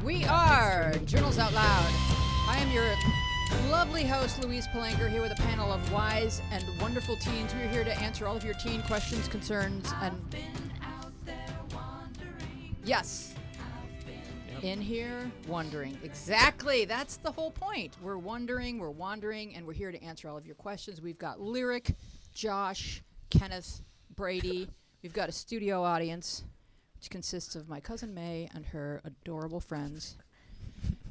We are Journals Out Loud. I am your lovely host, Louise Palanker, here with a panel of wise and wonderful teens. We're here to answer all of your teen questions, concerns, and... Yes. In here, wondering. Exactly. That's the whole point. We're wondering, we're wandering, and we're here to answer all of your questions. We've got Lyric, Josh, Kenneth, Brady. We've got a studio audience, which consists of my cousin May and her adorable friends.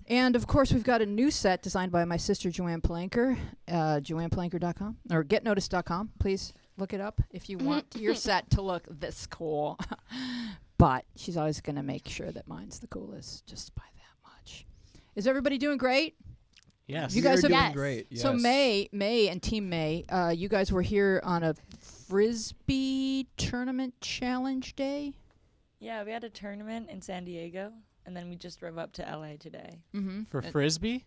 And, of course, we've got a new set designed by my sister, Joanne Palanker, joannepalanker.com, or getnotice.com. Please look it up if you want your set to look this cool. But she's always going to make sure that mine's the coolest, just by that much. Is everybody doing great? Yes. You guys are doing great. Yes. So May and Team May, you guys were here on a Frisbee tournament challenge day? Yeah, we had a tournament in San Diego, and then we just drove up to LA today. Mm-hmm. For Frisbee?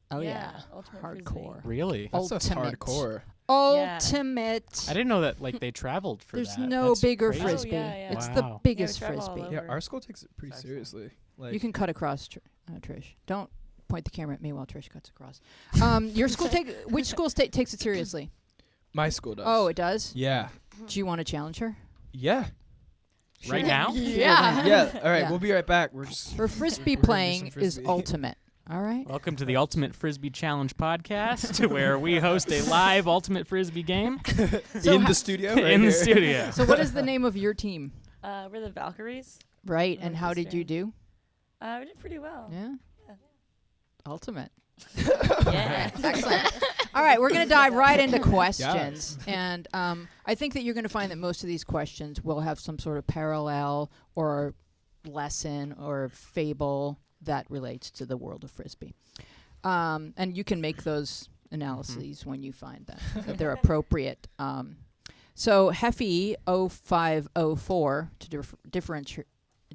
Oh, yeah. Ultimate Hardcore. Really? That's Ultimate. hardcore. Ultimate. I didn't know that they traveled for There's that. no That's bigger crazy. Frisbee. Oh, yeah. It's Wow. the biggest Yeah, we travel all Frisbee. over. Yeah, our school takes it pretty Excellent. seriously. Like, You can cut across, Trish. Don't point the camera at me while Trish cuts across. Your school which school takes it seriously? my school does. Oh, it does? Yeah. Do you want to challenge her? Yeah. Right now? Yeah. Yeah. All right. Yeah. We'll be right back. We're just. Her Frisbee we're gonna do playing some is Frisbee. ultimate. All right? Welcome to the Ultimate Frisbee Challenge podcast, where we host a live Ultimate Frisbee game So the studio. Right in the here. studio. So what is the name of your team? We're the Valkyries. Right, and how did Lancaster. you do? We did pretty well. Yeah? Yeah. Ultimate. Yeah. Excellent. All right, we're going to dive right into questions. And I think that you're going to find that most of these questions will have some sort of parallel or lesson or fable that relates to the world of Frisbee. And you can make those analyses when you find that they're appropriate. So Heffy 0504, to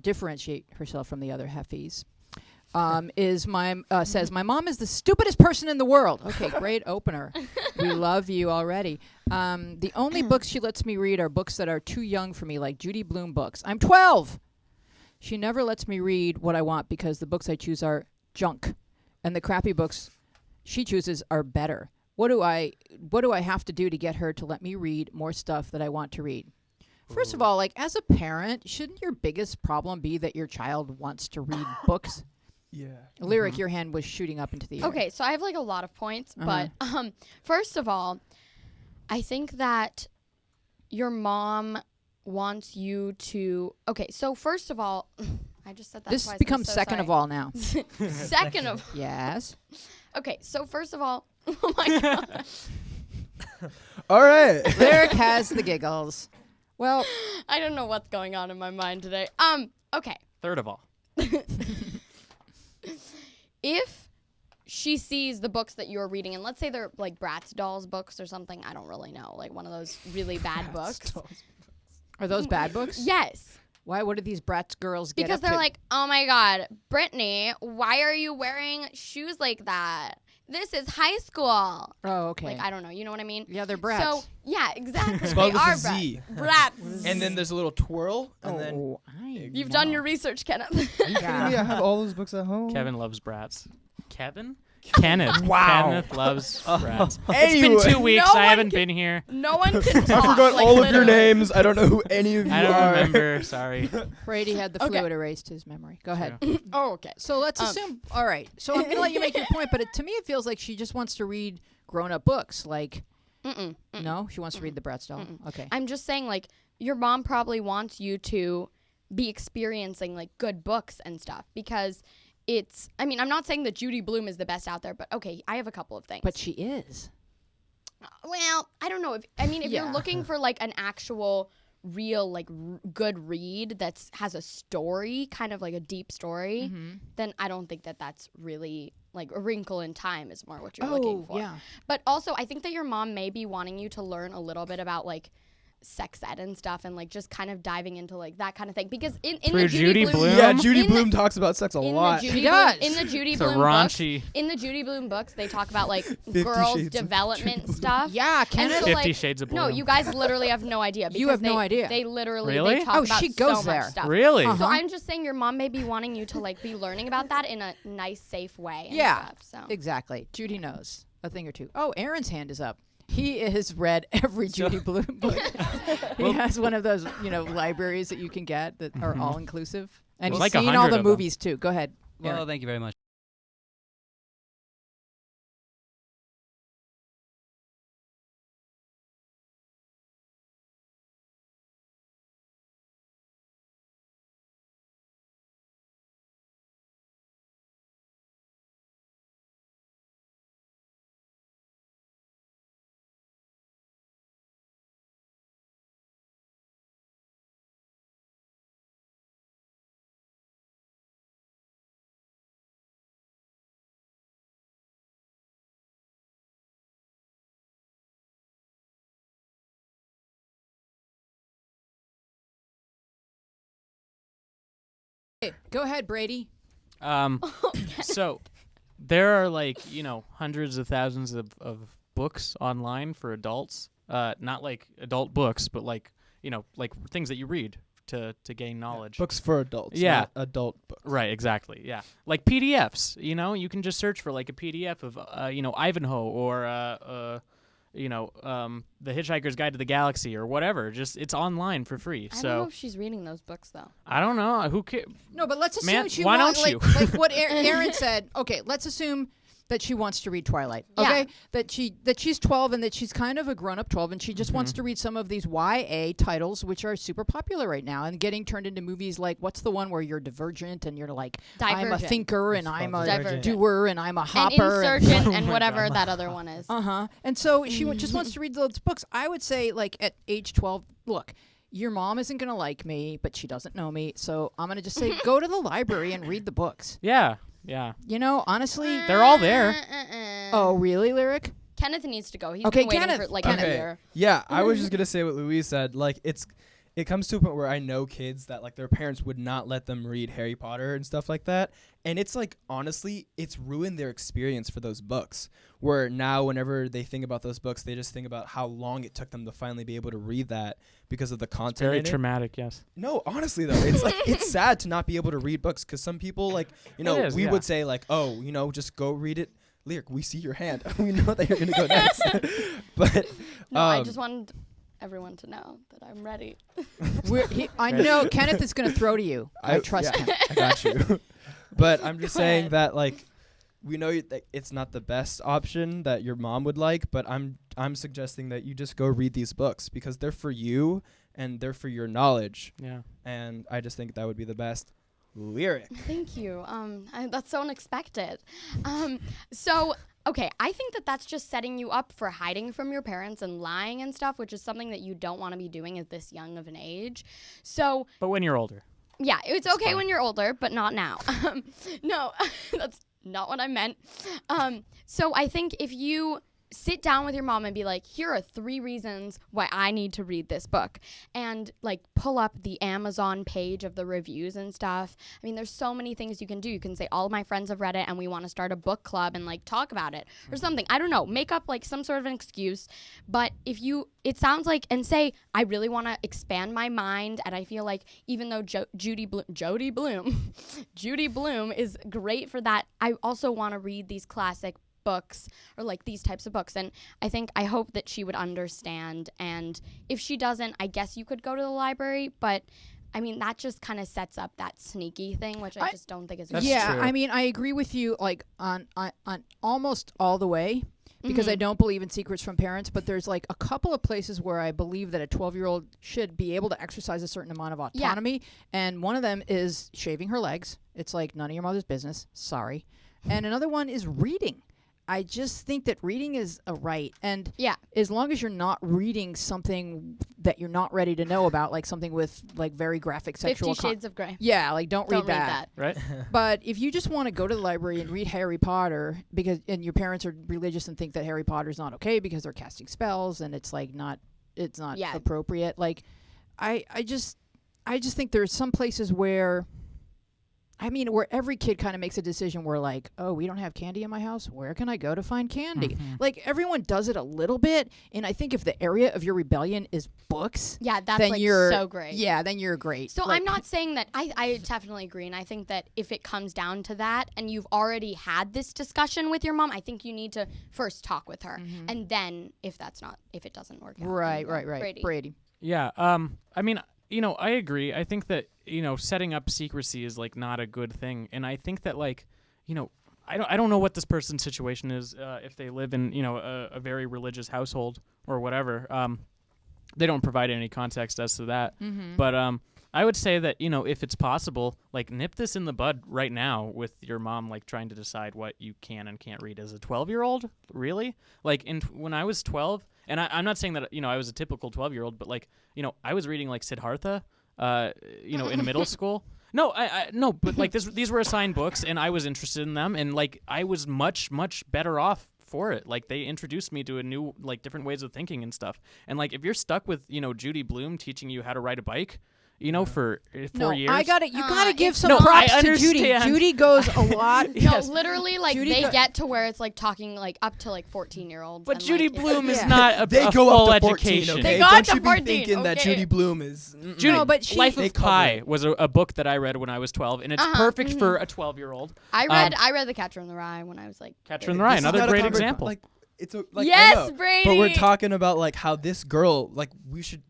differentiate herself from the other Heffies, says, my mom is the stupidest person in the world. Okay, great opener. We love you already. The only books she lets me read are books that are too young for me, like Judy Blume books. I'm 12. She never lets me read what I want because the books I choose are junk, and the crappy books she chooses are better. What do I have to do to get her to let me read more stuff that I want to read? First of all, like, as a parent, shouldn't your biggest problem be that your child wants to read books? Yeah. Lyric, your hand was shooting up into the air. Okay, so I have like a lot of points, but first of all, I think that your mom wants you to. Okay, so first of all, I just said that. This twice. I'm becomes so second sorry. of all now. Second of. Yes. Okay, so first of all, oh my god, All right. Lyric has the giggles. Well, I don't know what's going on in my mind today. Okay, Third of all. if she sees the books that you're reading, and let's say they're like Bratz Dolls books or something, I don't really know, like one of those really bad books. are those bad books? Yes. Why? What do these Bratz girls get Because up they're to? like, oh my God, Brittany, why are you wearing shoes like that? This is high school. Oh, okay. Like, I don't know. You know what I mean? Yeah, they're brats. So, yeah, exactly. Spelled they with are a Z. brats. And then there's a little twirl. And then. Oh, I You've know. done your research, Kenneth. Are you kidding me? I have all those books at home. Kevin loves brats. Kevin? Kenneth. Wow. Kenneth loves brats. Anyway. It's been 2 weeks. No I one haven't can- been here. No one can talk. I forgot like, all of your literally. names. I don't know who any of you I don't are. remember. Sorry. Brady had the Okay. fluid erased his memory. Go ahead. Oh, okay. So let's assume. All right. So I'm going to let you make your point, but to me it feels like she just wants to read grown-up books. Like, no, she wants to read the Bratz doll. Okay. I'm just saying, like, your mom probably wants you to be experiencing, like, good books and stuff because it's, I mean, I'm not saying that Judy Blume is the best out there, but okay, I have a couple of things. But she is. Well, I don't know. If Yeah. you're looking for, like, an actual real, like, good read that has a story, kind of like a deep story, then I don't think that that's really, like, A Wrinkle in Time is more what you're looking for. Yeah. But also, I think that your mom may be wanting you to learn a little bit about, like, sex ed and stuff, and like just kind of diving into like that kind of thing, because in Through the Judy Blume? Yeah, Judy in the- Blume talks about sex a in lot. the Judy She Blume, does. in the Judy It's a Blume books, raunchy. in the Judy Blume books, they talk about like 50 girls' Shades of development Judy stuff. Yeah, Kenneth. so, 50 like, Shades of Blue. No, you guys literally have no idea. You have because no idea. They literally Really? they talk Oh, about she goes so there. much stuff. Really? Uh-huh. So I'm just saying your mom may be wanting you to like be learning about that in a nice, safe way. And Yeah, stuff, so. exactly. Judy knows a thing or two. Oh, Aaron's hand is up. He has read every Judy Blume book. He has one of those, libraries that you can get that are all inclusive, and Well, he's like seen 100 all of the them. movies too. Go ahead. Well, Aaron. thank you very much. Hey, go ahead, Brady. So there are hundreds of thousands of books online for adults. Not like adult books, but like things that you read to gain knowledge. Books for adults, Yeah. not adult books. Right, exactly. Yeah. Like PDFs, you can just search for like a PDF of Ivanhoe or The Hitchhiker's Guide to the Galaxy or whatever. Just it's online for free. I don't know So if she's reading those books though. I don't know who cares. No, but let's assume Man, she why wants, don't you? like what Aaron said. Okay, let's assume that she wants to read Twilight. Okay, Yeah. that she's 12 and that she's kind of a grown-up 12 and she just wants to read some of these YA titles which are super popular right now and getting turned into movies like what's the one where you're divergent and you're like I'm a Divergent. thinker and I'm a Divergent. doer and I'm a And hopper Insurgent Oh and my whatever God. that other one is. And so she just wants to read those books. I would say, like, at age 12, look, your mom isn't going to like me, but she doesn't know me. So I'm going to just say, go to the library and read the books. Yeah. Honestly. They're all there. Oh, really, Lyric? Kenneth needs to go. He's Okay, been waiting Kenneth. for like Kenneth. a Okay. year. Yeah, I was just gonna say what Louise said. Like, it comes to a point where I know kids that like their parents would not let them read Harry Potter and stuff like that, and it's like honestly, it's ruined their experience for those books. Where now, whenever they think about those books, they just think about how long it took them to finally be able to read that because of the content. Very in it. traumatic, yes. No, honestly though, it's like it's sad to not be able to read books because some people like It is, we yeah. would say like, oh, just go read it. Lyric, we see your hand. We know that you're gonna go next. But No, I just wanted everyone to know that I'm ready. I know Kenneth is going to throw to you. I trust him. I got you. But I'm just Go saying ahead. that like we know that it's not the best option that your mom would like, but I'm suggesting that you just go read these books because they're for you and they're for your knowledge. Yeah. And I just think that would be the best. Lyric. Thank you. That's so unexpected. So, okay, I think that that's just setting you up for hiding from your parents and lying and stuff, which is something that you don't want to be doing at this young of an age. So, But when you're older. yeah, it's okay fine. when you're older, but not now. No, that's not what I meant. So I think if you sit down with your mom and be like, here are 3 reasons why I need to read this book, and like pull up the Amazon page of the reviews and stuff. I mean, there's so many things you can do. You can say, all of my friends have read it and we want to start a book club and like talk about it or something. I don't know, make up like some sort of an excuse. But if you, it sounds like, and say, I really want to expand my mind, and I feel like even though Judy Blume is great for that, I also want to read these classic books or like these types of books, and I hope that she would understand. And if she doesn't, I guess you could go to the library, but I mean that just kind of sets up that sneaky thing, which I just don't think is That's good. Yeah, true. I mean, I agree with you like on almost all the way because I Mhm. don't believe in secrets from parents, but there's like a couple of places where I believe that a 12-year-old should be able to exercise a certain amount of Yeah. autonomy, and one of them is shaving her legs. It's like none of your mother's business. Sorry. And another one is reading. I just think that reading is a right, and Yeah. as long as you're not reading something that you're not ready to know about, like something with like very graphic 50 sexual Shades of Grey. yeah, like don't read that. Right? But if you just want to go to the library and read Harry Potter and your parents are religious and think that Harry Potter's not okay because they're casting spells and it's like not Yeah. appropriate. Like, I just think there's some places where, I mean, where every kid kind of makes a decision where, like, oh, we don't have candy in my house. Where can I go to find candy? Like, everyone does it a little bit. And I think if the area of your rebellion is books, Yeah, that's then like you're so great. Yeah, then you're great. So Like, I'm not saying that I definitely agree, and I think that if it comes down to that, and you've already had this discussion with your mom, I think you need to first talk with her, and then if it doesn't work out, Right. then go. Brady. Yeah. I mean, I agree. I think that, setting up secrecy is like not a good thing. And I think that like, I don't know what this person's situation is, if they live in, a very religious household or whatever. They don't provide any context as to that. But I would say that, if it's possible, like nip this in the bud right now with your mom, like trying to decide what you can and can't read as a 12-year-old. Really? Like when I was 12, and I'm not saying that, I was a typical 12-year-old, but like, I was reading like Siddhartha, in middle school. No, no, but like these were assigned books and I was interested in them, and like I was much, much better off for it. Like they introduced me to a new, like different ways of thinking and stuff. And like if you're stuck with, Judy Bloom teaching you how to ride a bike, for 4 years. I got it. You got to give it's some No, props I to Judy. understand. Judy goes a lot. Yes. No, literally, like Judy they go- get to where it's like talking like up to like 14-year-olds. But and, Judy like, Bloom is Yeah. not a, They a go full up to 14, education. okay? They go Don't up to you be 14, thinking that okay. Judy Bloom is... Judy, No, but she- Life They of cover Pi it. was a book that I read when I was 12, and it's perfect for a 12-year-old. I read The Catcher in the Rye when I was like. Catcher in the Rye, This is another not a great conver- example. Like, it's a, like, I Yes, know, Brady. But we're talking about like how this girl, like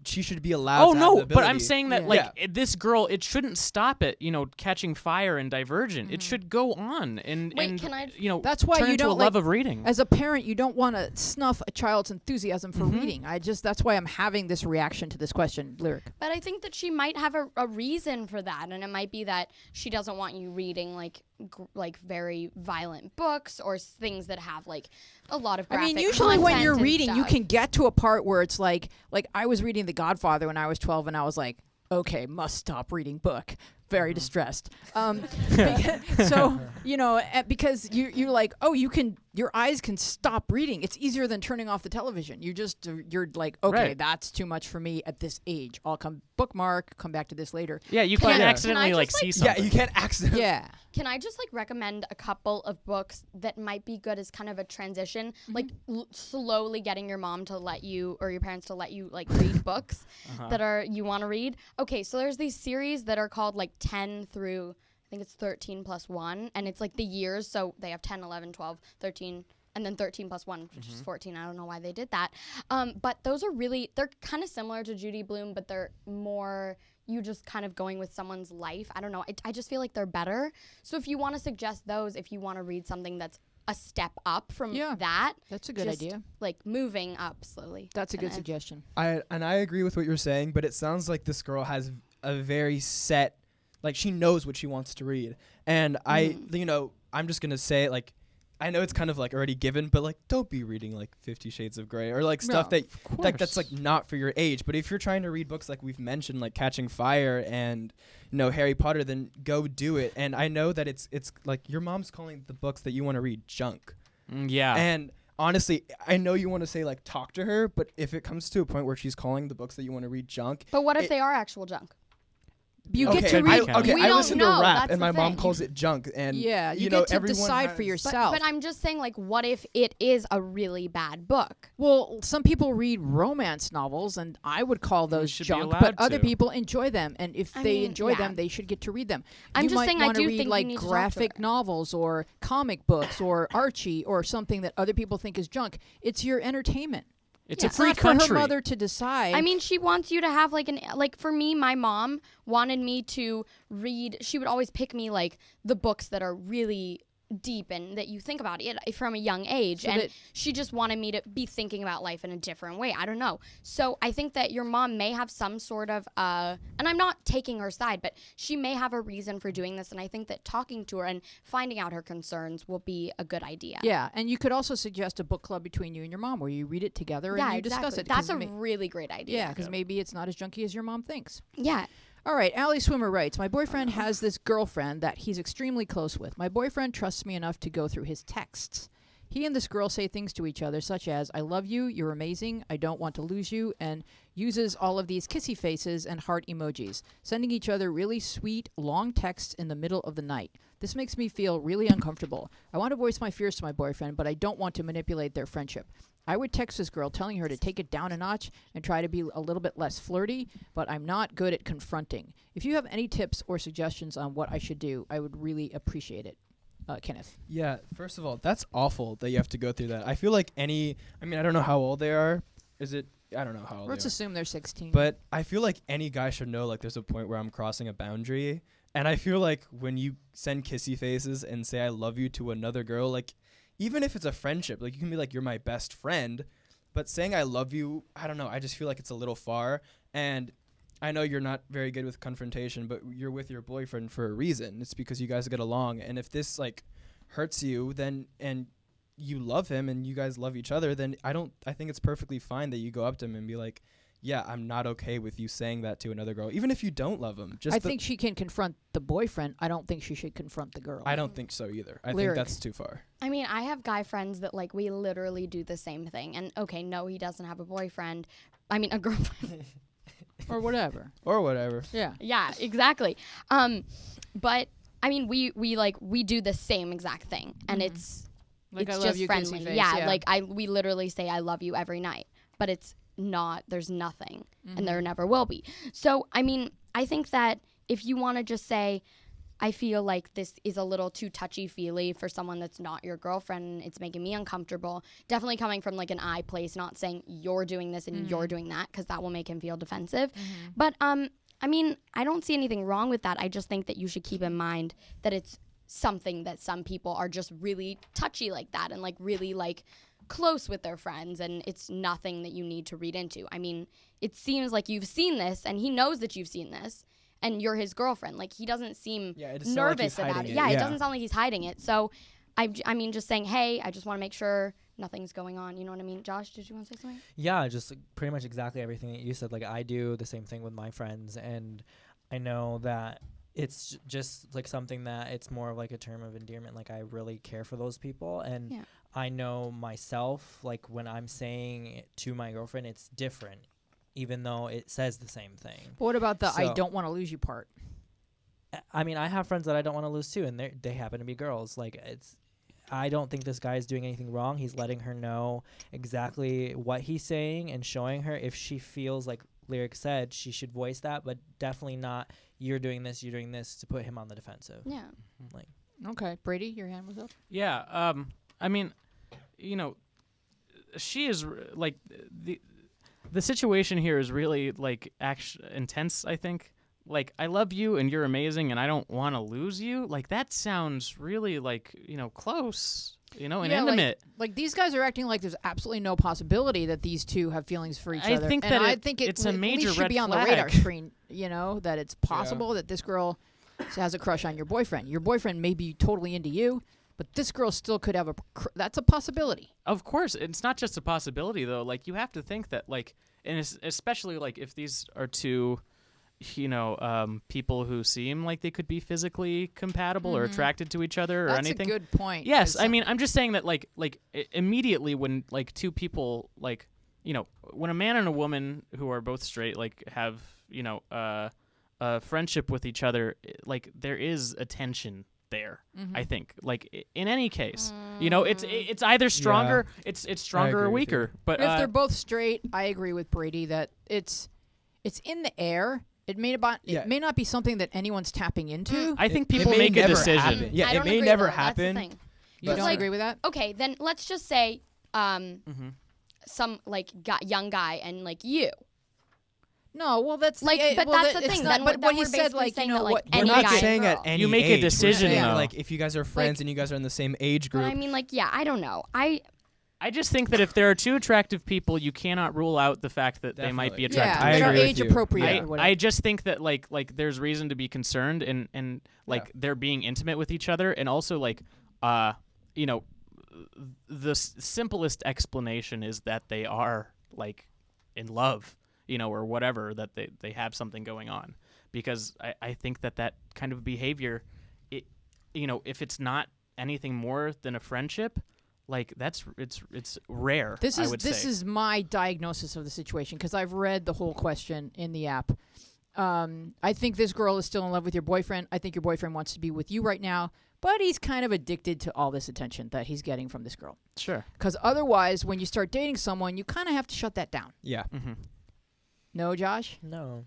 she should be allowed. Oh to have no, the but I'm ability. saying that Yeah. like Yeah. this girl, it shouldn't stop at Catching Fire and Divergent. It should go on and Wait, can I- That's why turn you into don't a love like- of reading. As a parent, you don't want to snuff a child's enthusiasm for Mm-hmm. reading. That's why I'm having this reaction to this question, Lyric. But I think that she might have a reason for that, and it might be that she doesn't want you reading like very violent books or things that have like a lot of I graphic mean, usually when content you're and reading, you stuff. can get to a part where it's like I was reading The Godfather when I was 12, and I was like, okay, must stop reading book. Very distressed. So because you're like, oh, your eyes can stop reading. It's easier than turning off the television. You're like, okay, Right. that's too much for me at this age. I'll come back to this later. Yeah, you Can can't I- accidentally can I like just, see like- something. Yeah, you can't accidentally. Yeah. Can I just like recommend a couple of books that might be good as kind of a transition, like slowly getting your mom to let you or your parents to let you like read books that you want to read? Okay, so there's these series that are called like 10 through I think it's 13 plus 1, and it's like the years, so they have 10, 11, 12, 13, and then 13 plus 1, which is 14. I don't know why they did that. But those are they're kind of similar to Judy Bloom, but they're more you just kind of going with someone's life. I don't know. I just feel like they're better. So if you want to suggest those, if you want to read something that's a step up from Yeah, that. that's a good just, idea. Like moving up slowly. That's a good And suggestion. I agree with what you're saying, but it sounds like this girl has a very set, like she knows what she wants to read. And I'm just gonna say it, like, I know it's kind of like already given, but like don't be reading like 50 Shades of Grey or like stuff No, that that's like not for your age. But if you're trying to read books like we've mentioned, like Catching Fire and Harry Potter, then go do it. And I know that it's like your mom's calling the books that you want to read junk. Yeah. And honestly, I know you want to say like talk to her, but if it comes to a point where she's calling the books that you want to read junk, But what if they are actual junk? You Okay, get to I- read. okay, We I don't listen to know, rap, that's and the my mom thing. calls it junk. And Yeah, you know, get to everyone decide for has- yourself. But I'm just saying, like, what if it is a really bad book? Well, some people read romance novels, and I would call those should be junk. allowed But other to. people enjoy them, and if I they mean, enjoy yeah. them, they should get to read them. I'm you just might saying I wanna do read think you like need to talk to graphic her. novels or comic books or Archie or something that other people think is junk. It's your entertainment. it's Yeah. a free not country. for her mother to decide. I mean, she wants you to have like for me, my mom wanted me to read. She would always pick me like the books that are really deep and that you think about it from a young age, So and that- she just wanted me to be thinking about life in a different way. I don't know. So I think that your mom may have some sort of and I'm not taking her side, but she may have a reason for doing this, and I think that talking to her and finding out her concerns will be a good idea. yeah, and you could also suggest a book club between you and your mom where you read it together Yeah, and you exactly. discuss it. That's 'cause a really great idea. yeah, because maybe it's not as junky as your mom thinks. Yeah. All right, Allie Swimmer writes, my boyfriend has this girlfriend that he's extremely close with. My boyfriend trusts me enough to go through his texts. He and this girl say things to each other such as, I love you, you're amazing, I don't want to lose you, and uses all of these kissy faces and heart emojis, sending each other really sweet, long texts in the middle of the night. This makes me feel really uncomfortable. I want to voice my fears to my boyfriend, but I don't want to manipulate their friendship. I would text this girl telling her to take it down a notch and try to be a little bit less flirty, but I'm not good at confronting. If you have any tips or suggestions on what I should do, I would really appreciate it. Kenneth. Yeah, first of all, that's awful that you have to go through that. I feel like I don't know how old they are. I don't know how old Let's they are. assume they're 16. But I feel like any guy should know, like, there's a point where I'm crossing a boundary. And I feel like when you send kissy faces and say I love you to another girl, like, even if it's a friendship, like, you can be like, you're my best friend. But saying I love you, I don't know. I just feel like it's a little far. And I know you're not very good with confrontation, but you're with your boyfriend for a reason. It's because you guys get along. And if this, like, hurts you, then, and you love him and you guys love each other, then I think it's perfectly fine that you go up to him and be like, yeah, I'm not okay with you saying that to another girl, even if you don't love him. I think she can confront the boyfriend. I don't think she should confront the girl. I don't think so either. I Lyric. think that's too far. I mean, I have guy friends that, like, we literally do the same thing. And, okay, no, he doesn't have a boyfriend. I mean, a girlfriend. Or whatever. Or whatever. Yeah. Yeah, exactly. But, I mean, we do the same exact thing. And it's Like, I it's love just you, friendly. kissy face, Yeah, yeah. like, we literally say I love you every night. But it's not, there's nothing. And there never will be. So, I mean, I think that if you want to just say, I feel like this is a little too touchy-feely for someone that's not your girlfriend, and it's making me uncomfortable, definitely coming from, like, an I place, not saying you're doing this and you're doing that, because that will make him feel defensive. But, I mean, I don't see anything wrong with that. I just think that you should keep in mind that it's something that some people are just really touchy like that and, like, really, like, close with their friends, and it's nothing that you need to read into. I mean, it seems like you've seen this, and he knows that you've seen this, and you're his girlfriend. Like, he doesn't seem nervous about it. Yeah, it doesn't sound like he's hiding it. So, I mean, just saying, hey, I just want to make sure nothing's going on. You know what I mean? Josh, did you want to say something? Yeah, just like, pretty much exactly everything that you said. Like, I do the same thing with my friends, and I know that it's just like something that it's more of like a term of endearment. Like, I really care for those people, and I know myself, like, when I'm saying it to my girlfriend, it's different, even though it says the same thing. But what about the I don't want to lose you part? I mean, I have friends that I don't want to lose too, and they happen to be girls. Like, I don't think this guy is doing anything wrong. He's letting her know exactly what he's saying and showing her if she feels like Lyric said, she should voice that, but definitely not you're doing this to put him on the defensive. Yeah. Like, Okay. Brady, your hand was up? Yeah. I mean, you know, she is like the situation here is really like intense, I think. Like, I love you and you're amazing and I don't want to lose you. Like, that sounds really like, you know, close, you know, and intimate. Like these guys are acting like there's absolutely no possibility that these two have feelings for each other. Think and that I think it's a at major least should red be on the flag. radar screen, you know, that it's possible that this girl has a crush on your boyfriend. Your boyfriend may be totally into you, but this girl still could have that's a possibility. Of course, it's not just a possibility though. Like, you have to think that, like, and especially like if these are two, you know, people who seem like they could be physically compatible or attracted to each other or That's anything. a good point. Yes, I mean, I'm just saying that like immediately when like two people, like, you know, when a man and a woman who are both straight like have, you know, a friendship with each other, like, there is a tension there. I think, like, in any case, you know, it's either stronger, it's stronger or agree with weaker. But if they're both straight, I agree with Brady that it's in the air. It may not be something that anyone's tapping into. I think It people may make a never decision. happen. Yeah, I it don't may agree, never though. That's the happen. thing. You But, don't like, agree with that? Okay, then let's just say some, like, young guy and, like, you. No, well, that's Like, but well, that's the it's thing. not- Then but we're- what then he we're said, basically like, saying you know, that, like, what any We're guy not and saying girl. at any You make a age. We're decision, saying, though. like, if you guys are friends and you guys are in the same age But group. I mean, like, yeah, I don't know. I just think that if there are two attractive people, you cannot rule out the fact that they might be Definitely. attracted. yeah, I that are agree with age you. appropriate. I, or whatever. I just think that like there's reason to be concerned and like they're being intimate with each other, and also like you know, the simplest explanation is that they are like in love, you know, or whatever, that they have something going on, because I think that kind of behavior, it, you know, if it's not anything more than a friendship, like it's rare. This I is would this say. is my diagnosis of the situation because I've read the whole question in the app. I think this girl is still in love with your boyfriend. I think your boyfriend wants to be with you right now, but he's kind of addicted to all this attention that he's getting from this girl. Sure. Because otherwise, when you start dating someone, you kind of have to shut that down. Yeah. Mm-hmm. No, Josh? No.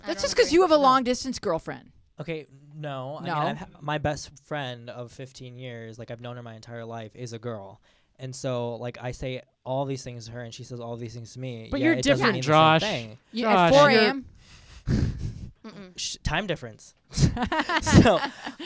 That's just because you have a No. long-distance girlfriend. Okay, no. No? I mean, my best friend of 15 years, like I've known her my entire life, is a girl. And so, like, I say all these things to her, and she says all these things to me. But yeah, you're it doesn't different, mean Josh. The same thing. You, Josh, at 4 you're- a.m.? Time difference. So,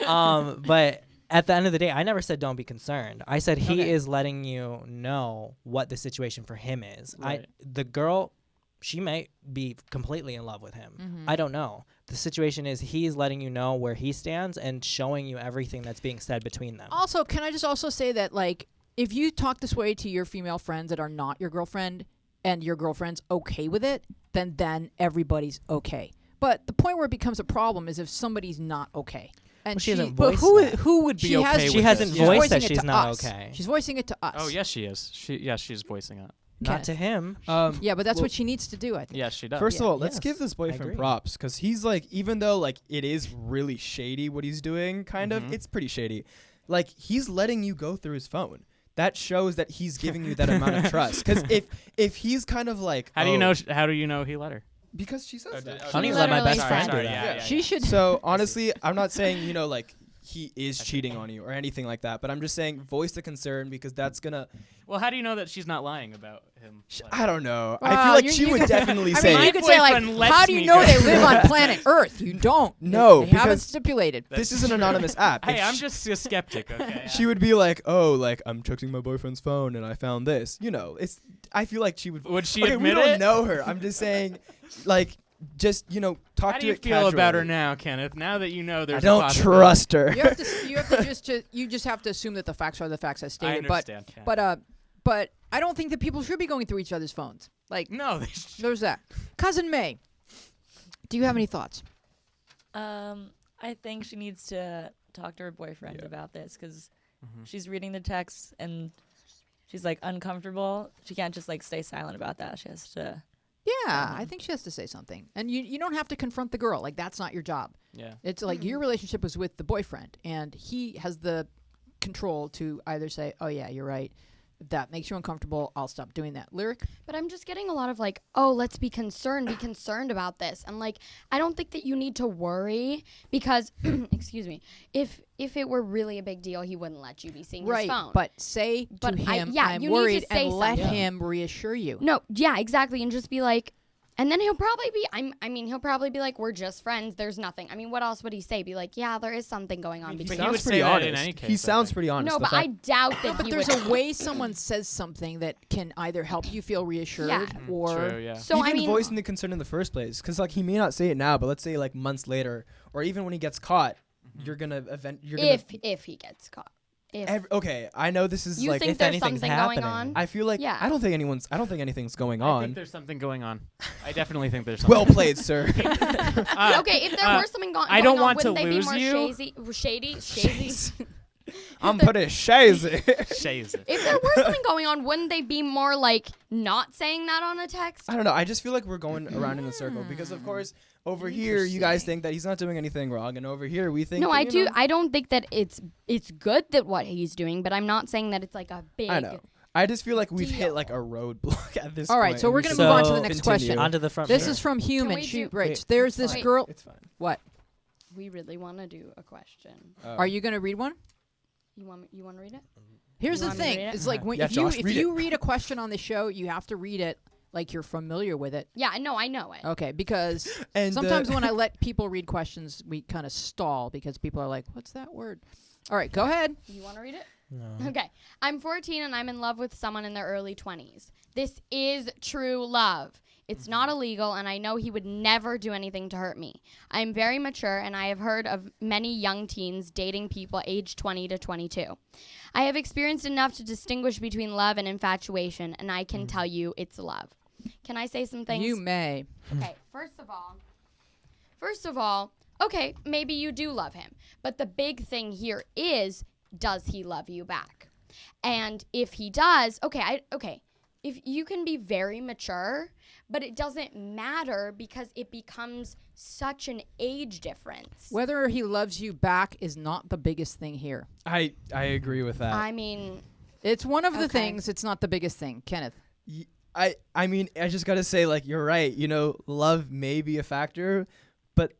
but at the end of the day, I never said don't be concerned. I said he Okay. is letting you know what the situation for him is. Right. The girl, she might be completely in love with him. Mm-hmm. I don't know. The situation is he's letting you know where he stands and showing you everything that's being said between them. Also, can I just also say that, like, if you talk this way to your female friends that are not your girlfriend and your girlfriend's okay with it, then everybody's okay. But the point where it becomes a problem is if somebody's not okay. And Well, she hasn't But voiced who that. who would be She okay has- with She hasn't this? she's voiced voicing that it she's to not us. okay. She's voicing it to us. Oh yes, she is. She's voicing it. Not Kenneth. to him. Yeah, but that's well, what she needs to do, I think. Yes, she does. First Yeah. of all, let's Yes, give this I boyfriend agree. props because he's like, even though like it is really shady what he's doing, kind Mhm. of, it's pretty shady. Like he's letting you go through his phone. That shows that he's giving you that amount of trust. Because if he's kind of like, How do you know? How do you know he let her? Because she says that. I don't even let my literally best said- friend do Sorry, that. yeah. She should. So honestly, I'm not saying like he is cheating on you or anything like that, but I'm just saying voice the concern because that's gonna. Well, how do you know that she's not lying about him? I don't know. I Well, feel like you- she you would could- definitely I say. mean, you could say, like, boyfriend lets how do you me know go. they live on planet Earth? You don't. No, They haven't because stipulated. this is an anonymous app. Hey, If I'm sh- just a skeptic. Okay. She would be like, "Oh, like I'm checking my boyfriend's phone and I found this." You know, it's. I feel like she would. Would she Okay, we admit don't it? know her. I'm just saying, like, just talk How to do you it feel about her casually. now, Kenneth? Now that you know there's I a don't possibility. trust her. You have to you just have to assume that the facts are the facts as I stated. But understand. yeah. but I don't think that people should be going through each other's phones. Like, no, there's that. Cousin May, do you have any thoughts? I think she needs to talk to her boyfriend Yeah. about this because Mhm. she's reading the text and she's like uncomfortable. She can't just like stay silent about that. She has to. Yeah, I think she has to say something. And you don't have to confront the girl. Like, that's not your job. Yeah. It's like your relationship was with the boyfriend, and he has the control to either say, "Oh yeah, you're right. If that makes you uncomfortable, I'll stop doing that." Lyric? But I'm just getting a lot of like, oh, let's be concerned about this. And like, I don't think that you need to worry because, excuse me, if it were really a big deal, he wouldn't let you be seeing his Right, phone. but say But to him, yeah, I'm you need to worried, say and let something. him reassure you. No, yeah, exactly, and just be like, and then he'll probably be, he'll probably be like, we're just friends. There's nothing. I mean, what else would he say? Be like, yeah, there is something going on. But Because he would sounds say pretty that honest. in any case, he I sounds think. pretty honest. no, The but fact- I doubt that But he there's would. a way someone says something that can either help you feel reassured Yeah. or True. Yeah. So even I mean, voicing the concern in the first place, because like he may not say it now, but let's say like months later, or even when he gets caught, you're gonna if he gets caught, okay, I know this is you like think if there's anything's something going happening. on. I feel like Yeah. I don't think anything's going I think on. there's something going on. I definitely think there's something. Well played, sir. Okay, if there were something I don't going on, want to wouldn't they lose be more you. shady? I'm pretty shazy. Shays it. If there were something going on, wouldn't they be more like not saying that on a text? I don't know. I just feel like we're going around in a circle because, of course, over here you guys think that he's not doing anything wrong, and over here we think. No, that, I you do. know- I don't think that it's good that what he's doing, but I'm not saying that it's like a big. I know. I just feel like we've hit deal. like a roadblock at this All point. right, so and we're we gonna should move on to the So- next continue. question. Onto the front. This page. is from Human. we She do- writes, Wait, there's it's this fine. girl. It's fine. What? We really want to do a question. Are you going to read one? You want to read it? Here's You the want me to thing. read it? It's like when Yeah, if Josh, you read it. read a question on the show, you have to read it like you're familiar with it. Yeah, I know it. Okay, because And sometimes when I let people read questions, we kind of stall because people are like, "What's that word?" All right, go ahead. You want to read it? No. Okay. I'm 14 and I'm in love with someone in their early 20s. This is true love. It's not illegal, and I know he would never do anything to hurt me. I am very mature, and I have heard of many young teens dating people aged 20 to 22. I have experienced enough to distinguish between love and infatuation, and I can tell you it's love. Can I say some things? You may. Okay, first of all, okay, maybe you do love him. But the big thing here is, does he love you back? And if he does, okay, if you can be very mature, but it doesn't matter because it becomes such an age difference. Whether he loves you back is not the biggest thing here. I agree with that. I mean, It's one of the Okay. things. It's not the biggest thing. Kenneth. I mean, I just gotta say, like, you're right. You know, love may be a factor, but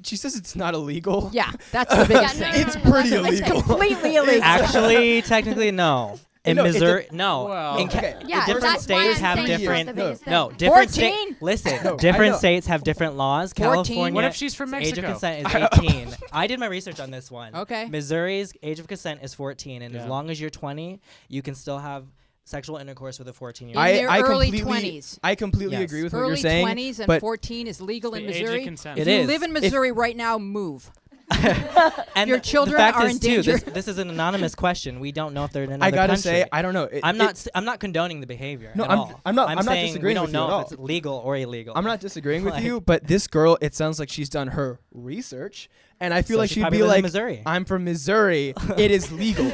she says it's not illegal. Yeah, that's the biggest Yeah, no, thing. no, It's no, no, pretty that's- It's illegal. completely illegal. Actually, technically, no. In No, it's a- Missouri, no. Well, In okay. yeah, different that's why states I'm have saying it's not different. the biggest thing. No, different 14? Listen, No, I different know. states have different laws. 14? California. What if she's from Age Mexico? of consent is 18. I did my research on this one. Okay. Missouri's age of consent is 14, and Yeah. as long as you're 20, you can still have sexual intercourse with a 14-year-old. In their early completely 20s. I completely Yes. agree with what you're Early saying. 20s and but 14 is legal in The age of Missouri. consent. If It you is. live in Missouri right now, move. And Your the children fact are is, in too, danger. this is an anonymous question. We don't know if they're in another I gotta country. say, I don't know. It- I'm it- not condoning the behavior. No, at I'm- all. I'm not- I'm not saying we disagreeing don't with you know at if it's all. legal or illegal. I'm not disagreeing with Like- you, but this girl, it sounds like she's done her research, and I feel So like she she'd probably be lives in like, Missouri. "I'm from Missouri. It is legal."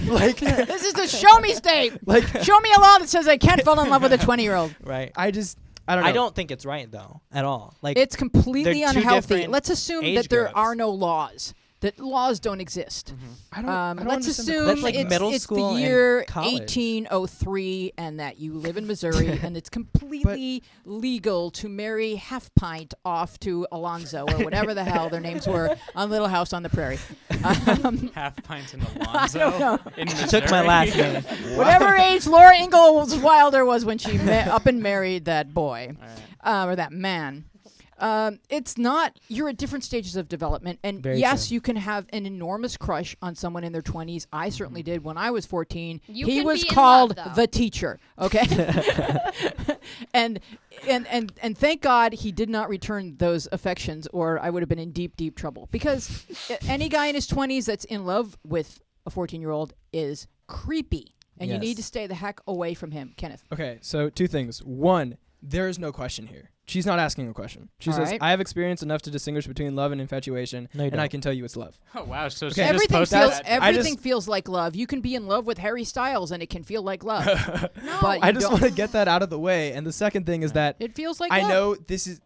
like, This is the show me state. like Show me a law that says I can't fall in love with a 20-year-old. Right. I don't know. I don't think it's right though at all. Like It's completely They're two unhealthy. different Let's assume age that there groups. are no laws. That laws don't exist. I don't Let's understand the assume That's like it's, middle it's school the and year college. 1803 and that you live in Missouri and it's completely legal to marry Half Pint off to Alonzo or whatever the hell their names were on Little House on the Prairie. Half pint in Alonzo. In she took my Missouri. last name. Whatever age Laura Ingalls Wilder was when she up and married that boy All right. or that man. It's not. You're at different stages of development, and Very yes, true. you can have an enormous crush on someone in their 20s. I certainly did when I was 14. You he can was be in called love, though. the teacher. Okay, and thank God he did not return those affections, or I would have been in deep, deep trouble. Because any guy in his 20s that's in love with a 14-year-old is creepy, and you need Yes. to stay the heck away from him, Kenneth. Okay, so two things. One, there is no question here. She's not asking a question. She All says, right. "I have experience enough to distinguish between love and infatuation, No, you and I don't. can tell you it's love." Oh wow! So she Okay. just Everything posted feels that. everything feels like love. You can be in love with Harry Styles and it can feel like love. No, But I you just don't- want to get that out of the way. And the second thing is that It feels like I love. know this is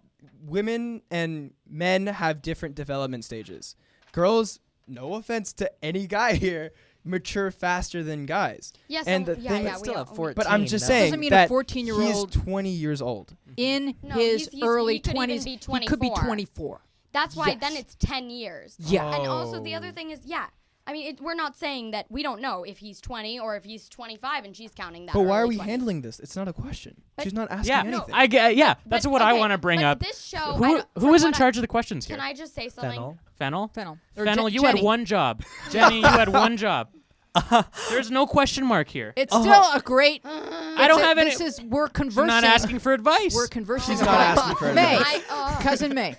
women and men have different development stages. Girls, no offense to any guy here, mature faster than guys. yes, and the yeah, thing yeah, is we still all- at 14. But I'm just though. saying Doesn't mean a that 14-year-old he's 20 years old. in No, his he's- early he could even 20s, be he could be 24. 24. That's why then Yes. it's 10 years. Yeah. And also the other thing is, I mean, we're not saying that we don't know if he's 20 or if he's 25 and she's counting that. But why are early we 20s. handling this? It's not a question. But- She's not asking Yeah, anything. I get. Yeah, that's But, what I okay, want to bring but up. This show, Who is in charge of the questions here? Can I just say something? Fennel. Fennel. Fennel. Or Fennel, Je- you Jenny. had one job. Jenny, you had one job. There's no question mark here. It's still a great. I don't have any. This is we're I'm conversing. not asking for advice. We're conversing. She's not about asking for May, advice. cousin May.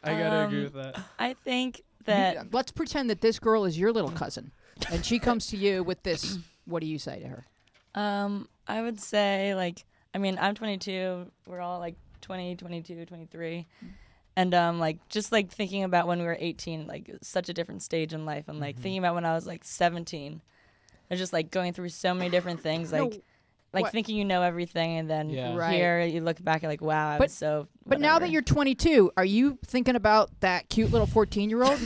I gotta agree with that. I think that Let's pretend that this girl is your little cousin, and she comes to you with this. What do you say to her? I would say like I mean I'm 22. We're all like 20, 22, 23. And like just like thinking about when we were 18, like such a different stage in life, and like thinking about when I was like 17, and just like going through so many different things, No, like like what- thinking you know everything, and then Yeah. Right. here you look back and like wow, I But- was so. But now that whatever. you're 22, are you thinking about that cute little 14-year-old?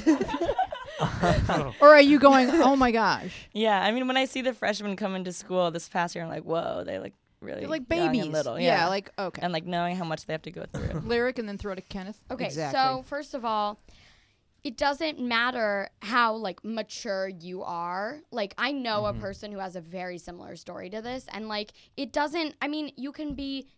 Or are you going, oh my gosh? yeah, I mean when I see the freshmen come into school this past year, I'm like whoa, they look really They're like young and babies. little, yeah, like, okay. and like knowing how much they have to go through. Lyric and then throw to Kenneth. Okay, exactly. so first of all, it doesn't matter how like mature you are. Like I know a person who has a very similar story to this, and like it doesn't. I mean, you can be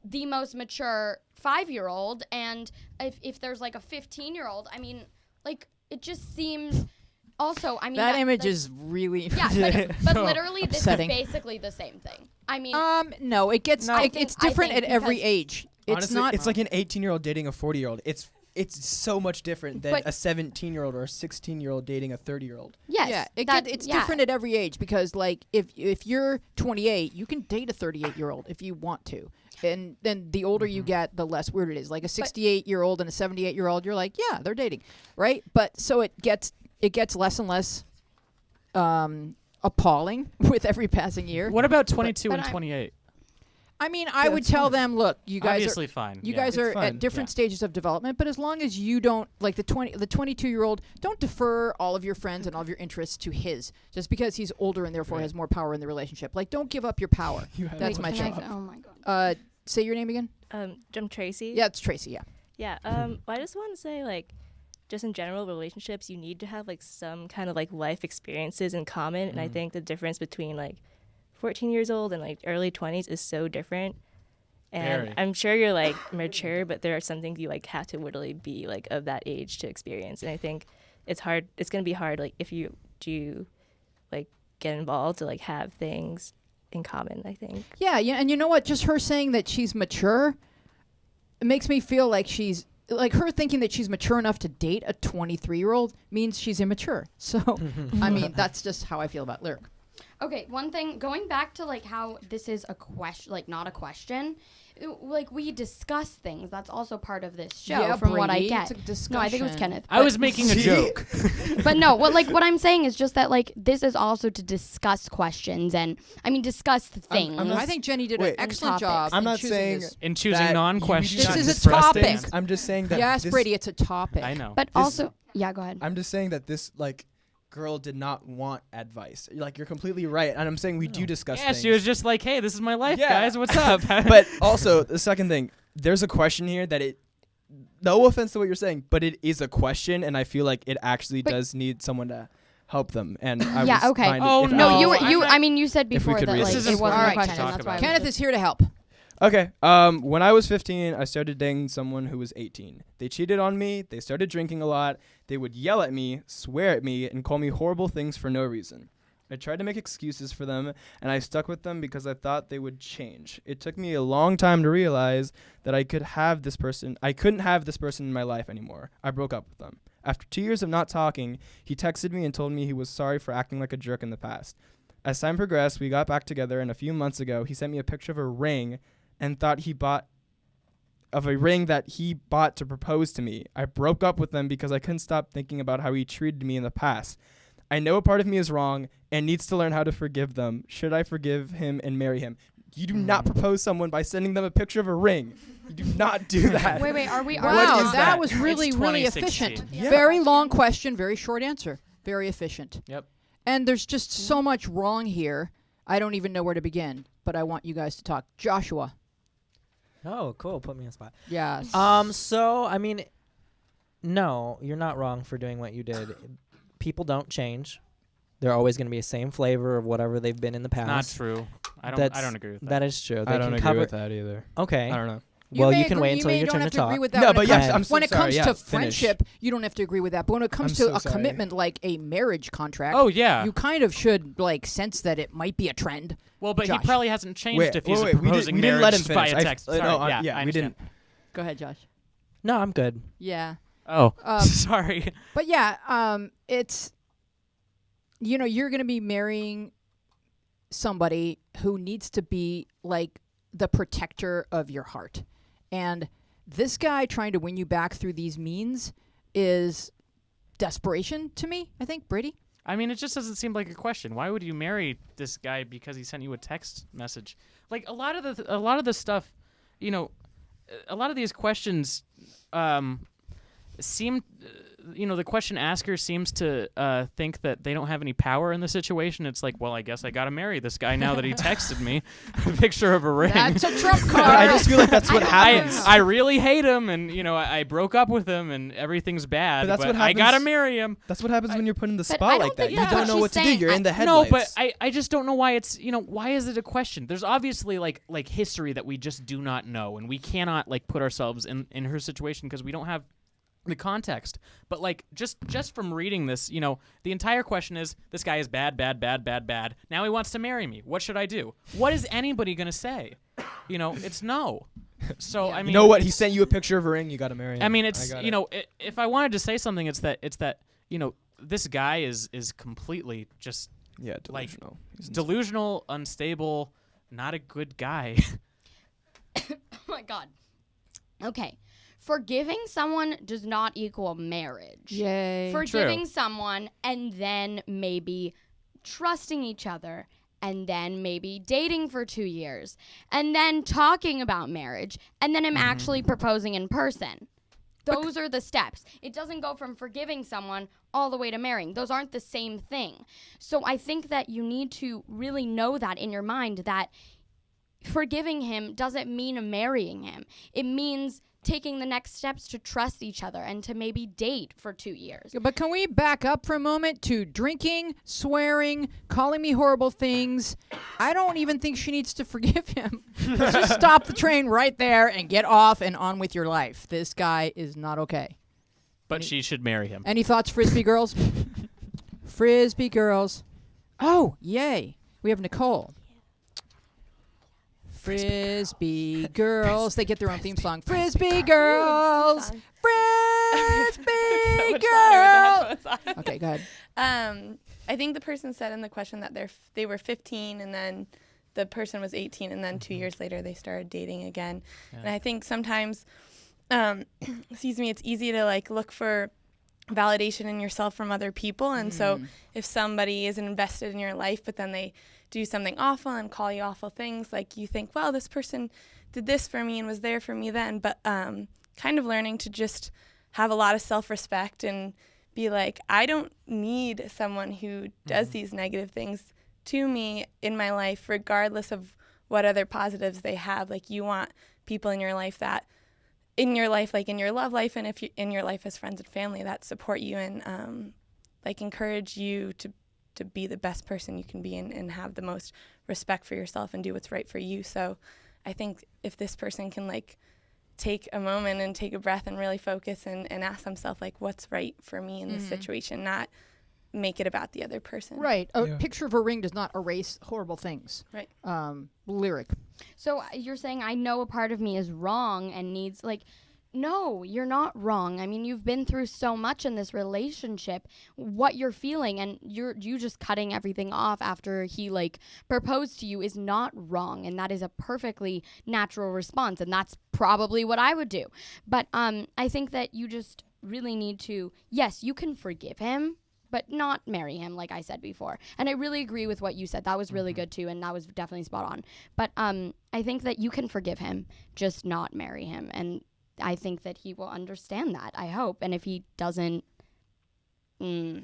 the most mature 5-year-old, and if there's like a 15-year-old, I mean, like it just seems. Also, I mean that image like, is really. yeah, but literally this Upsetting. is basically the same thing. I mean, No, it gets. I It, think- it's different I at think every because- age. It's Honestly, not. it's like an 18-year-old dating a 40-year-old. It's so much different than But- a 17-year-old or a 16-year-old dating a 30-year-old. yes, yeah, it's yeah. different at every age because, like, if you're 28, you can date a 38-year-old if you want to, and then the older you get, the less weird it is. Like a 68-year-old and a 78-year-old, you're like, yeah, they're dating, right? But so it gets less and less appalling with every passing year. What about 22 but and I'm- 28? I mean, I would tell them, look, you guys Obviously fine. You yeah. guys are fine, at different yeah. stages of development, but as long as you don't like the 22-year-old, don't defer all of your friends and all of your interests to his just because he's older and therefore Right. has more power in the relationship. Like, don't give up your power. You have That's one my Can thing. oh my god. Say your name again. I'm Tracy. Yeah, it's Tracy. Yeah. Yeah. Well, I just want to say, like, just in general, relationships, you need to have like some kind of like life experiences in common. And I think the difference between like 14 years old and like early 20s is so different. And Very. I'm sure you're like mature, but there are some things you like have to literally be like of that age to experience. And I think it's hard. It's gonna be hard, like if you do, like get involved to like have things in common. I think. Yeah, and you know what? Just her saying that she's mature, it makes me feel like she's like her thinking that she's mature enough to date a 23-year-old means she's immature. So, I mean, that's just how I feel about Lyric. Okay, one thing, going back to like how this is a question, like not a question, like we discuss things. That's also part of this show, Yeah, from what I Brady, get. it's a No, I think it was discussion. Kenneth. I but- was making a joke. But no, what I'm saying is just that like this is also to discuss questions and I mean discuss the things. I'm not I think Jenny did Wait. an excellent Topics. job. I'm in not choosing saying this. In choosing that non-questions. This is a discuss topic. things. I'm just saying that Yes, this, Brady, it's a topic. I know. but this- also, yeah, go ahead. I'm just saying that this like girl did not want advice. Like you're completely right, and I'm saying we do discuss Yeah, things. she was just like, hey, this is my life, Yeah. guys. What's up? But also the second thing, there's a question here that it. No offense to what you're saying, but it is a question, and I feel like it actually But- does need someone to help them. And I Yeah, was okay. fine Oh, if No, No, you were I'm you. not- I mean, you said If we before could that read like this. it This wasn't All a right, question. Kenneth. That's why. I Kenneth was is here to help. Okay. When I was 15, I started dating someone who was 18. They cheated on me. They started drinking a lot. They would yell at me, swear at me, and call me horrible things for no reason. I tried to make excuses for them, and I stuck with them because I thought they would change. It took me a long time to realize that I couldn't have this person in my life anymore. I broke up with them. After 2 years of not talking, he texted me and told me he was sorry for acting like a jerk in the past. As time progressed, we got back together, and a few months ago, he sent me a picture of a ring and thought a ring that he bought to propose to me. I broke up with them because I couldn't stop thinking about how he treated me in the past. I know a part of me is wrong and needs to learn how to forgive them. Should I forgive him and marry him? You do not propose someone by sending them a picture of a ring. You do not do that. Wait, are we? What Wow, is that that? was really, It's really 2016. efficient. Yeah. Very long question, very short answer. Very efficient. Yep. And there's just so much wrong here. I don't even know where to begin, but I want you guys to talk. Joshua. Oh, cool. Put me on the spot. Yes. So I mean, no, you're not wrong for doing what you did. People don't change. They're always going to be the same flavor of whatever they've been in the past. Not true. I That's- don't agree with that. That is true. They I don't can agree cover. with that either. Okay. I don't know. Well, may you can agree- wait until may your don't turn have to to agree talk. with that No, when but it yeah, comes, I'm so when it sorry. comes Yeah, to finish. friendship, you don't have to agree with that. But when it comes I'm to so a sorry. commitment like a marriage contract, Oh yeah. you kind of should like sense that it might be a trend. Well, but Josh. he probably hasn't changed Wait, if he's wait, we proposing didn't let him marriage finish. by a text. Sorry, No, yeah, I we didn't. understand. Go ahead, Josh. No, I'm good. Yeah. Oh, Um, sorry. But yeah, it's you're going to be marrying somebody who needs to be like the protector of your heart. And this guy trying to win you back through these means is desperation to me, I think, Brady. I mean, it just doesn't seem like a question. Why would you marry this guy because he sent you a text message? Like a lot of the stuff, a lot of these questions seem the question asker seems to think that they don't have any power in the situation. It's like, well, I guess I got to marry this guy now that he texted me a picture of a ring. That's a trump card. I just feel like that's what happens. I really hate him, and I broke up with him, and everything's bad. But that's what I gotta happens- marry him. That's what happens when you're put in the But I spot don't like that. think You that's don't what know she's what to do. saying. You're in the No, headlights. but I just don't know why it's why is it a question? There's obviously like history that we just do not know, and we cannot like put ourselves in her situation because we don't have the context. But like just from reading this, the entire question is this guy is bad. Now he wants to marry me. What should I do? What is anybody gonna say? It's no. So I mean, you know what? He sent you a picture of a ring. You got to marry him. I mean, it's got it. if I wanted to say something, it's that this guy is completely just Yeah, like, delusional. He's delusional, unstable, not a good guy. Oh my god. Okay. Forgiving someone does not equal marriage. Yay. Forgiving someone and then maybe trusting each other, and then maybe dating for 2 years, and then talking about marriage, and then him actually proposing in person. Those are the steps. It doesn't go from forgiving someone all the way to marrying. Those aren't the same thing. So I think that you need to really know that in your mind, that forgiving him doesn't mean marrying him. It means taking the next steps to trust each other and to maybe date for 2 years. But can we back up for a moment to drinking, swearing, calling me horrible things? I don't even think she needs to forgive him. Let's just stop the train right there and get off and on with your life. This guy is not okay. But she should marry him. Any thoughts, Frisbee girls? Frisbee girls. Oh, yay. We have Nicole. Frisbee girls. They get their own theme song. Frisbee girls. Frisbee girls. Okay, go ahead. I think the person said in the question that they were 15 and then the person was 18 and then 2 years later they started dating again. Yeah. And I think sometimes, it's easy to like look for validation in yourself from other people. And so if somebody is invested in your life, but then they do something awful and call you awful things, like you think, well, this person did this for me and was there for me then. But kind of learning to just have a lot of self-respect and be like, I don't need someone who does these negative things to me in my life, regardless of what other positives they have. Like, you want people in your life that, in your life, like in your love life, and if you in your life as friends and family, that support you and like encourage you to be the best person you can be and have the most respect for yourself and do what's right for you. So I think if this person can like take a moment and take a breath and really focus and ask themselves like, what's right for me in this situation, not make it about the other person. Right. A picture of a ring does not erase horrible things. Right. Lyric. So you're saying I know a part of me is wrong and needs, like, no, you're not wrong. I mean, you've been through so much in this relationship. What you're feeling and you just cutting everything off after he like proposed to you is not wrong, and that is a perfectly natural response, and that's probably what I would do. But I think that you just really need to, yes, you can forgive him, but not marry him, like I said before. And I really agree with what you said. That was really good too, and that was definitely spot on. But I think that you can forgive him, just not marry him. And I think that he will understand that, I hope. And if he doesn't, yeah.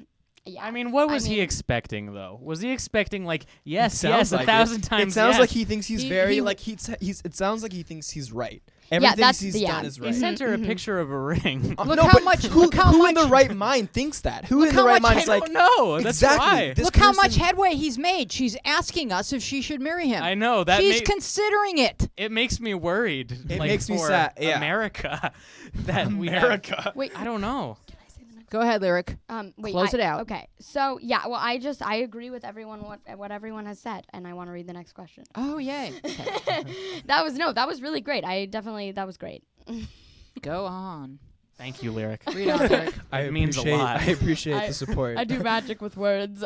I mean, what was he expecting, though? Was he expecting, like, yes, like 1,000 times It sounds yes? like he thinks he's it sounds like he thinks he's right. Everything he's done is He right. sent her a picture of a ring. Look how much. Look how Who much. in the right mind thinks that? Who Look in the how right much mind is like, I don't know. That's exactly. why. This Look how much person- headway he's made. She's asking us if she should marry him. I know. That She's considering it. it makes me worried. It like, makes me for sad, yeah. America. That we have. America. Wait, I don't know. Go ahead, Lyric. wait, Close it out. Okay, so yeah, well, I agree with everyone what everyone has said, and I want to read the next question. Oh, yay. Okay. That was really great. That was great. Go on. Thank you, Lyric. Read on, Lyric. It means a lot. I appreciate the support. I do magic with words.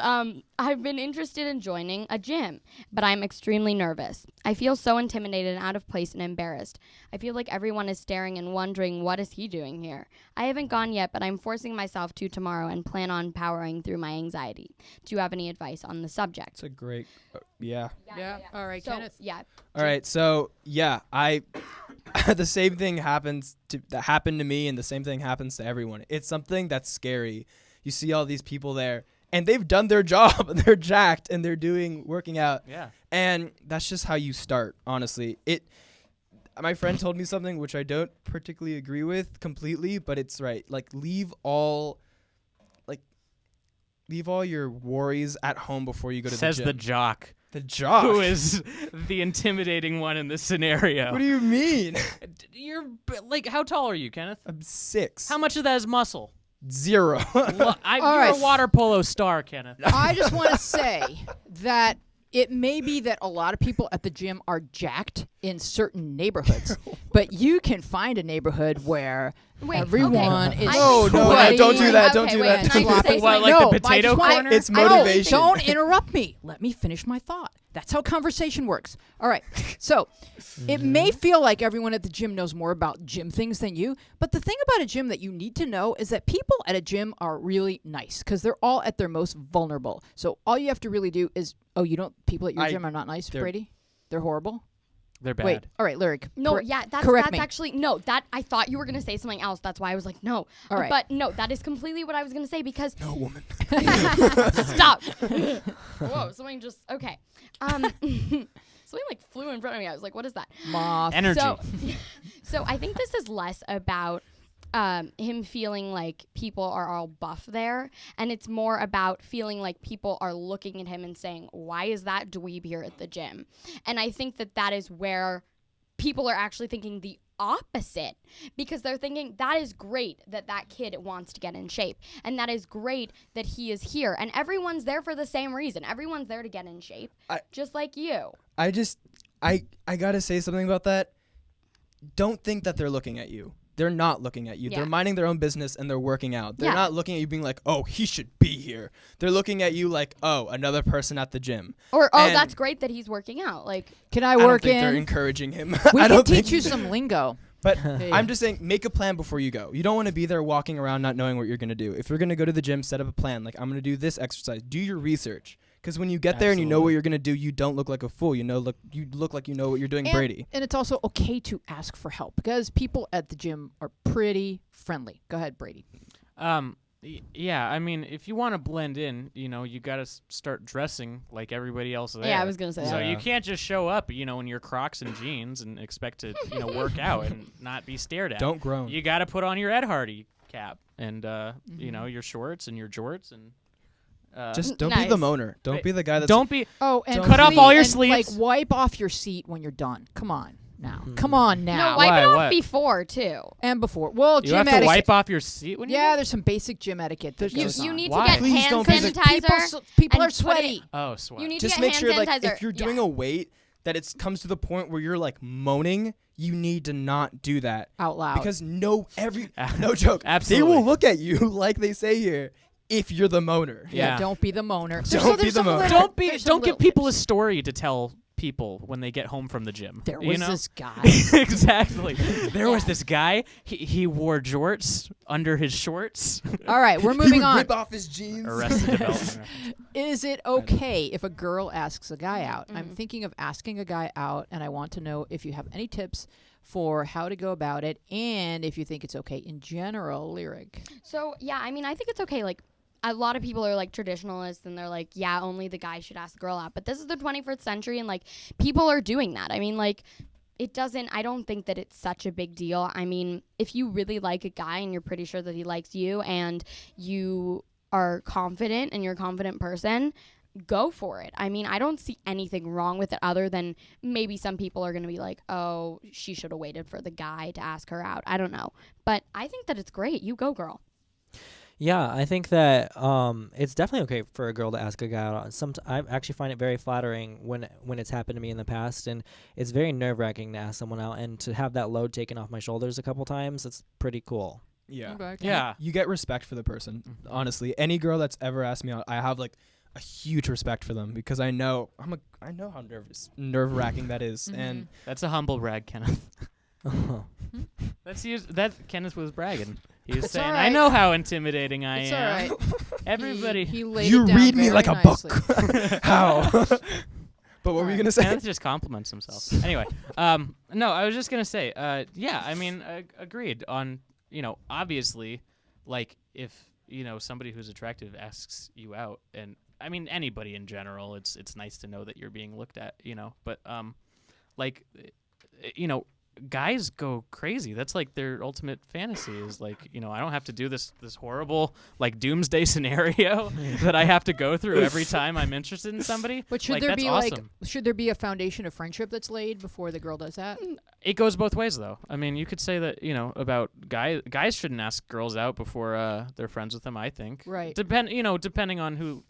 I've been interested in joining a gym, but I'm extremely nervous. I feel so intimidated and out of place and embarrassed. I feel like everyone is staring and wondering, what is he doing here? I haven't gone yet, but I'm forcing myself to tomorrow and plan on powering through my anxiety. Do you have any advice on the subject? It's a great, yeah. Yeah. All right, So, Kenneth. yeah. All right, so yeah, the same thing that happened to me, and the same thing happens to everyone. It's something that's scary. You see all these people there, and they've done their job, and they're jacked, and they're working out. Yeah. And that's just how you start, honestly. My friend told me something which I don't particularly agree with completely, but it's right. Like, leave all your worries at home before you go to Says the gym. the jock, The jock. who is the intimidating one in this scenario. What do you mean? You're like, how tall are you, Kenneth? I'm 6. How much of that is muscle? 0. You're right. a water polo star, Kenneth. I just want to say that it may be that a lot of people at the gym are jacked in certain neighborhoods, but you can find a neighborhood where everyone is No, sweaty don't do that. Don't Okay, do wait, that. can I just say What, something? like No, the I potato just wanna- corner? It's I don't- motivation. Don't interrupt me. Let me finish my thought. That's how conversation works. All right. So it may feel like everyone at the gym knows more about gym things than you, but the thing about a gym that you need to know is that people at a gym are really nice because they're all at their most vulnerable. So all you have to really do is, people at your gym are not nice, they're- Brady? They're horrible? They're bad. Wait. All right, Lyric. No, correct- yeah, that's correct me. actually no. That I thought you were gonna say something else. That's why I was like, no. All right. But no, that is completely what I was gonna say because No woman. stop. Whoa, something just okay. Something like flew in front of me. I was like, what is that? Moth. Energy. So I think this is less about him feeling like people are all buff there, and it's more about feeling like people are looking at him and saying, why is that dweeb here at the gym? And I think that is where people are actually thinking the opposite, because they're thinking that is great that kid wants to get in shape, and that is great that he is here, and everyone's there for the same reason. Everyone's there to get in shape, just like you. I gotta say something about that. Don't think that they're looking at you. They're not looking at you. Yeah. They're minding their own business and they're working out. They're Yeah. not looking at you being like, oh, he should be here. They're looking at you like, oh, another person at the gym. Or And that's great that he's working out. Like, Can I I don't work think they're in? encouraging him. We I can don't teach think you some lingo. But Hey. I'm just saying, make a plan before you go. You don't want to be there walking around not knowing what you're going to do. If you're going to go to the gym, set up a plan. Like, I'm going to do this exercise. Do your research. Because when you get there and you know what Absolutely. you're going to do, you don't look like a fool. You look like you know what you're doing, Brady. And it's also okay to ask for help because people at the gym are pretty friendly. Go ahead, Brady. Yeah, I mean, if you want to blend in, you got to start dressing like everybody else there. yeah, I was gonna say So that. you can't just show up, in your Crocs and jeans and expect to, work out and not be stared at. Don't groan. You got to put on your Ed Hardy cap and, your shorts and your jorts and. Just don't be the Nice. moaner. Don't Wait, be the guy that's don't be. Oh, and Cut off please- all your and, sleeves. Like, wipe off your seat when you're done. Come on now. Come on now. No, wipe Why? it off What? before too. And before. Well, You gym have to etiquette. wipe off your seat when Yeah, you. there's some basic gym etiquette. That You, goes you on. need Why? to get Please hand don't be the- sanitizer. People and are put it- sweaty. Oh, sweat. You need just to make get sure hand like sanitizer. if you're doing Yeah. a weight that it comes to the point where you're like moaning, you need to not do that. Out loud. Because no joke. Absolutely. They will look at you like they say here if you're the moaner. Yeah. Don't be the moaner. Don't be the moaner. Don't give people a story to tell people when they get home from the gym. There you was know? this guy. Exactly. There was this guy. He wore jorts under his shorts. All right, we're He moving would on. rip off his jeans. Arrested Development. Is it okay if a girl asks a guy out? I'm Mm-hmm. thinking of asking a guy out, and I want to know if you have any tips for how to go about it, and if you think it's okay in general. Lyric. So yeah, I mean, I think it's okay. Like, a lot of people are like traditionalists, and they're like, yeah, only the guy should ask the girl out. But this is the 21st century, and like, people are doing that. I mean, like, I don't think that it's such a big deal. I mean, if you really like a guy and you're pretty sure that he likes you, and you are confident and you're a confident person, go for it. I mean, I don't see anything wrong with it other than maybe some people are going to be like, oh, she should have waited for the guy to ask her out. I don't know. But I think that it's great. You go, girl. Yeah, I think that it's definitely okay for a girl to ask a guy out. I actually find it very flattering when it's happened to me in the past, and it's very nerve-wracking to ask someone out and to have that load taken off my shoulders a couple times. It's pretty cool. Yeah. Yeah. You get respect for the person. Honestly, any girl that's ever asked me out, I have like a huge respect for them because I know how nerve-wracking that is. And That's a humble brag, Kenneth. That Kenneth was bragging. He was It's saying, all "I right. know how intimidating I It's am." all right. Everybody. He laid you it down read me very like a nicely. book. How? But what were you gonna say? Kenneth just compliments himself. Anyway, no, I was just gonna say, yeah, I mean, agreed on, obviously, like if somebody who's attractive asks you out, and I mean anybody in general, it's nice to know that you're being looked at, but like, guys go crazy. That's like their ultimate fantasy is like, I don't have to do this horrible like doomsday scenario that I have to go through every time I'm interested in somebody. But should like, there that's be awesome. should there be a foundation of friendship that's laid before the girl does that? It goes both ways though. I mean, you could say that, about guys shouldn't ask girls out before they're friends with them, I think. Right. Depending on who,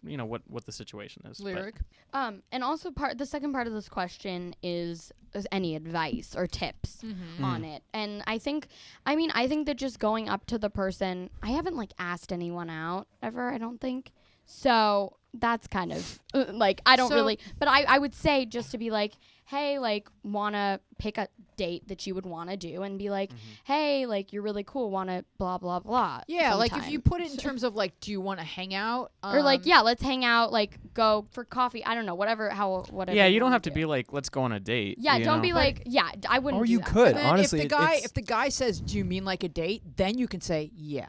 what the situation is. But- Lyric. And also the second part of this question is any advice or tips on it. And I think that just going up to the person, I haven't like asked anyone out ever, I don't think. So that's kind of like, I don't really, but I would say just to be like, hey, like, wanna pick a date that you would want to do and be like, hey, like, you're really cool, wanna blah, blah, blah. Yeah, like if sometime. you put it in terms of like, do you want to hang out? Or like, yeah, let's hang out, like, go for coffee. I don't know, whatever. Yeah, you don't wanna have to do. be like, let's go on a date. Yeah, you don't know? be like, yeah, I wouldn't Or do you that. could, And then honestly. if the guy says, do you mean like a date? Then you can say, yeah.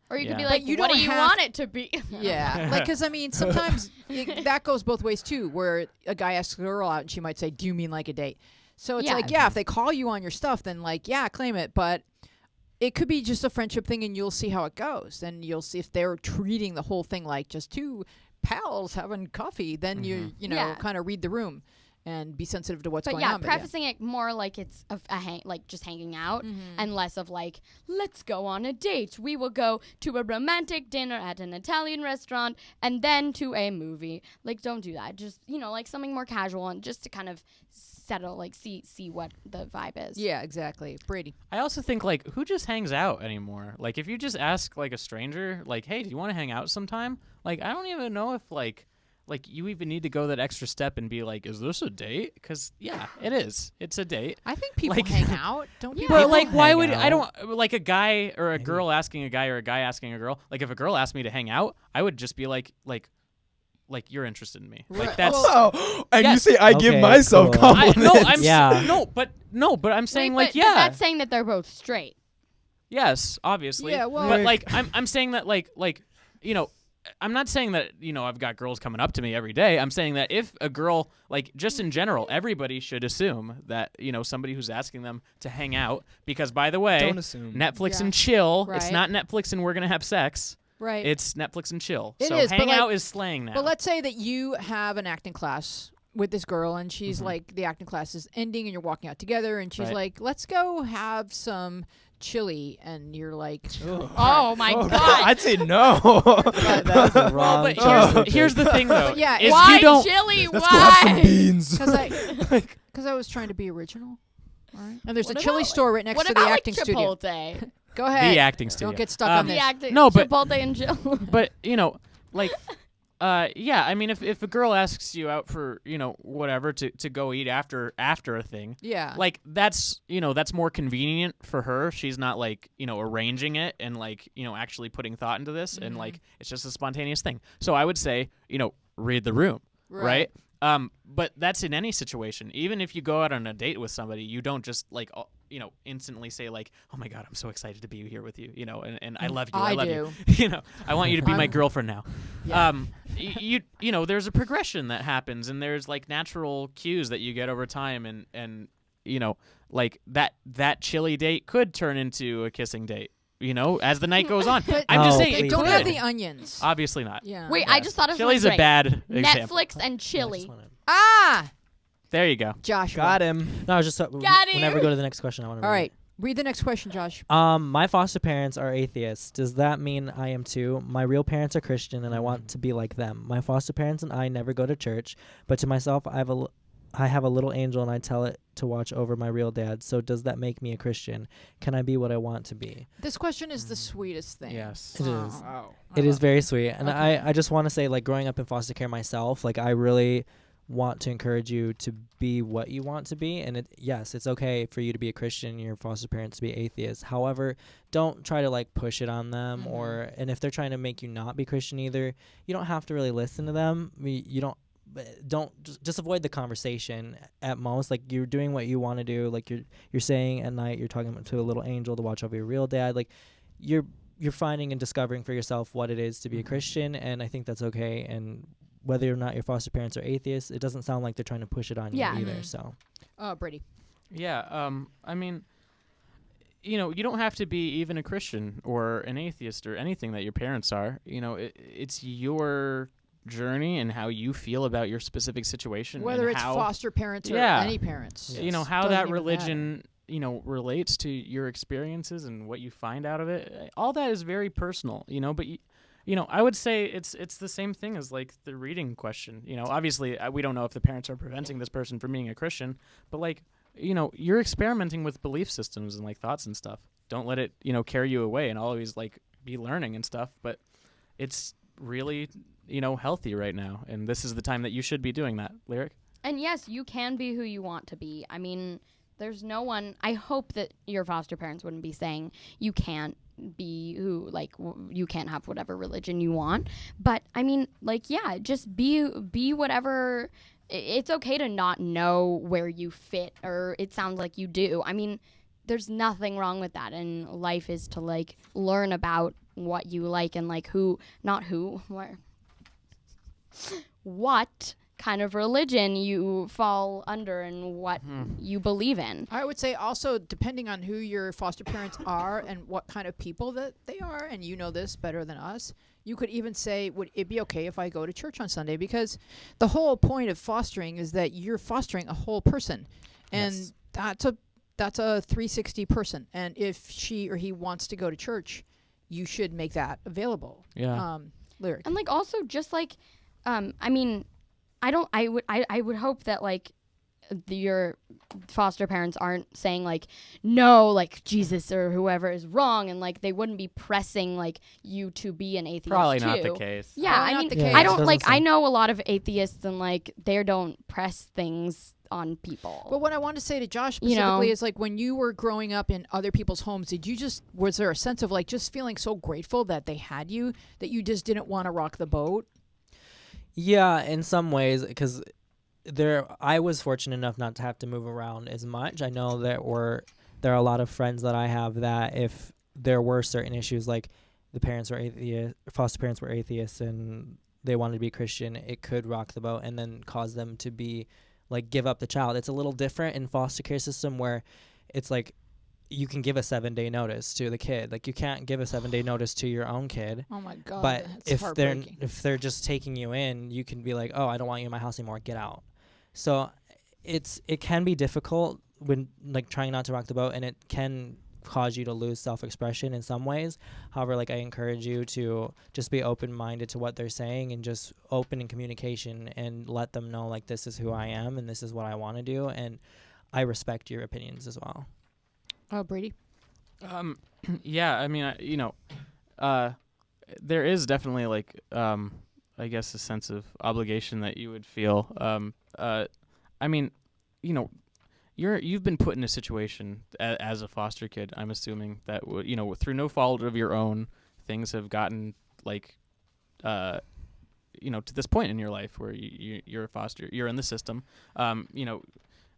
Or you could be Yeah. like, But you what don't do you have- want it to be? Yeah, like because I mean sometimes that goes both ways too. Where a guy asks a girl out and she might say, "Do you mean like a date?" So it's Yeah. like, yeah, if they call you on your stuff, then like, yeah, claim it. But it could be just a friendship thing, and you'll see how it goes. And you'll see if they're treating the whole thing like just two pals having coffee. Then you Yeah. kind of read the room and be sensitive to what's But going yeah, on. prefacing it more like it's like just hanging out, and less of like, let's go on a date. We will go to a romantic dinner at an Italian restaurant and then to a movie. Like, don't do that. Just like something more casual and just to kind of settle, like see what the vibe is. Yeah, exactly. Brady. I also think like who just hangs out anymore? Like if you just ask like a stranger, like, hey, do you want to hang out sometime? Like I don't even know if like you even need to go that extra step and be like, is this a date? Because yeah, it is. It's a date. I think people Like- hang out. Don't Yeah. people? But like, why hang would I out. don't like a guy or a girl asking a guy or a guy asking a girl? Like if a girl asked me to hang out, I would just be like you're interested in me. Right. Like that's. Oh, and Yes. you say I give Okay, myself cool. compliments. I'm Yeah. but I'm saying Wait, like but yeah. that's saying that they're both straight. Yes, obviously. Yeah, well- but like I'm saying that like I'm not saying that I've got girls coming up to me every day. I'm saying that if a girl like just in general, everybody should assume that somebody who's asking them to hang out because by the way, Don't assume. Netflix Yeah. and chill. It's Right. not Netflix and we're gonna have sex. Right. It's Netflix and chill. It so is, but, hang like- out is slang now. But let's say that you have an acting class with this girl and she's like the acting class is ending and you're walking out together and she's Right. like, let's go have some chili, and you're like, Oh my Oh, god. I'd say no. That's the wrong. but choice. here's the thing though. But yeah, is Why you don't chili? Let's go have some Why? beans. because I was trying to be original. All right. And there's What a chili about, store right next What to about the like acting studio. Chipotle? Go ahead. the acting studio. Don't get stuck on The this. acting No, but- Chipotle and Jill. But like yeah, I mean if a girl asks you out for whatever to go eat after a thing, Yeah. like that's that's more convenient for her. She's not like arranging it and like actually putting thought into this, and like it's just a spontaneous thing. So I would say read the room, right? But that's in any situation. Even if you go out on a date with somebody, you don't just like instantly say like, oh my god, I'm so excited to be here with you, and I love you. I love do. you. I want you to be my I'm- girlfriend now. Yeah. There's a progression that happens, and there's like natural cues that you get over time, and like that chilly date could turn into a kissing date. As the night goes on. But I'm just Oh, saying, they it don't could. have the onions. Obviously not. Yeah. Wait, I just thought of Chili's something a bad great. example. Netflix and I just chili. wanna- Ah, There you go. Joshua. Got him. No, I was just Got whenever we him. go to the next question, I want to. All right. Read the next question, Josh. My foster parents are atheists. Does that mean I am too? My real parents are Christian, and I want to be like them. My foster parents and I never go to church, but to myself, I have a little angel, and I tell it to watch over my real dad. So does that make me a Christian? Can I be what I want to be? This question is the sweetest thing. Yes. It Oh. is. Wow. It is very sweet, and Okay. I just want to say, like, growing up in foster care myself, like, I really want to encourage you to be what you want to be, and yes, it's okay for you to be a Christian and your foster parents to be atheists. However, don't try to like push it on them, and if they're trying to make you not be Christian either, you don't have to really listen to them. You don't just avoid the conversation at most. Like, you're doing what you want to do. Like, you're saying at night you're talking to a little angel to watch over your real dad. Like, you're finding and discovering for yourself what it is to be a Christian, and I think that's okay. And whether or not your foster parents are atheists, it doesn't sound like they're trying to push it on Yeah. you either. So Brady. Yeah. I mean, you know, you don't have to be even a Christian or an atheist or anything that your parents are. You know, it's your journey and how you feel about your specific situation. Whether and it's how, foster parents or Yeah. any parents. you know, Yes. how Doesn't that even religion, you know, relates to your experiences and what you find out of it. All that is very personal, you know, but you know, I would say it's the same thing as like the reading question. You know, obviously we don't know if the parents are preventing this person from being a Christian, but like, you know, you're experimenting with belief systems and like thoughts and stuff. Don't let it, you know, carry you away and always like be learning and stuff, but it's really, you know, healthy right now, and this is the time that you should be doing that. Lyric? And yes, you can be who you want to be. I mean, there's no one. I hope that your foster parents wouldn't be saying you can't be who, like, you can't have whatever religion you want. But I mean, like, yeah, just be whatever. It's okay to not know where you fit, or it sounds like you do. I mean, there's nothing wrong with that, and life is to like learn about what you like and like what kind of religion you fall under and what you believe in. I would say also, depending on who your foster parents are and what kind of people that they are, and you know this better than us, you could even say, would it be okay if I go to church on Sunday? Because the whole point of fostering is that you're fostering a whole person. And Yes. that's a 360 person. And if she or he wants to go to church, you should make that available. Yeah. Lyric. And like also just like I mean, I would hope that like your foster parents aren't saying like no, like Jesus or whoever is wrong, and like they wouldn't be pressing like you to be an atheist Probably too. not the case. Yeah, Probably I not mean, the Yeah, case. I it don't doesn't like. I seem- know a lot of atheists, and like they don't press things on people. But what I want to say to Josh You know- specifically is like when you were growing up in other people's homes, was there a sense of like just feeling so grateful that they had you that you just didn't want to rock the boat? Yeah, in some ways, because I was fortunate enough not to have to move around as much. I know there are a lot of friends that I have that if there were certain issues, like the parents were atheists, foster parents were atheists, and they wanted to be Christian, it could rock the boat and then cause them to be like give up the child. It's a little different in foster care system where it's like you can give a 7-day notice to the kid. Like you can't give a 7-day notice to your own kid. Oh my God. But that's heartbreaking. if they're just taking you in, you can be like, oh, I don't want you in my house anymore. Get out. So it can be difficult when like trying not to rock the boat, and it can cause you to lose self-expression in some ways. However, like I encourage you to just be open-minded to what they're saying and just open in communication and let them know like this is who I am and this is what I want to do, and I respect your opinions as well. Oh, Brady. Yeah, I mean, you know, there is definitely like, I guess, a sense of obligation that you would feel. I mean, you know, you've been put in a situation as a foster kid. I'm assuming that you know, through no fault of your own, things have gotten like, you know, to this point in your life where you're a foster, you're in the system. You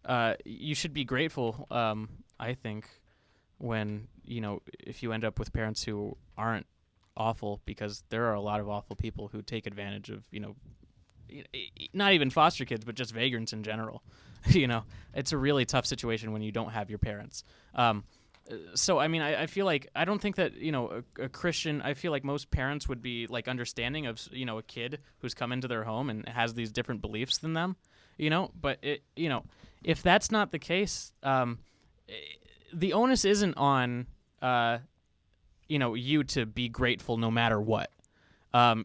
know, you should be grateful. I think when you know, if you end up with parents who aren't awful, because there are a lot of awful people who take advantage of, you know, not even foster kids, but just vagrants in general. You know, it's a really tough situation when you don't have your parents. So, I mean, I feel like, I don't think that, you know, a Christian, I feel like most parents would be like understanding of, you know, a kid who's come into their home and has these different beliefs than them, you know, but you know, if that's not the case, the onus isn't on, you know, you to be grateful no matter what.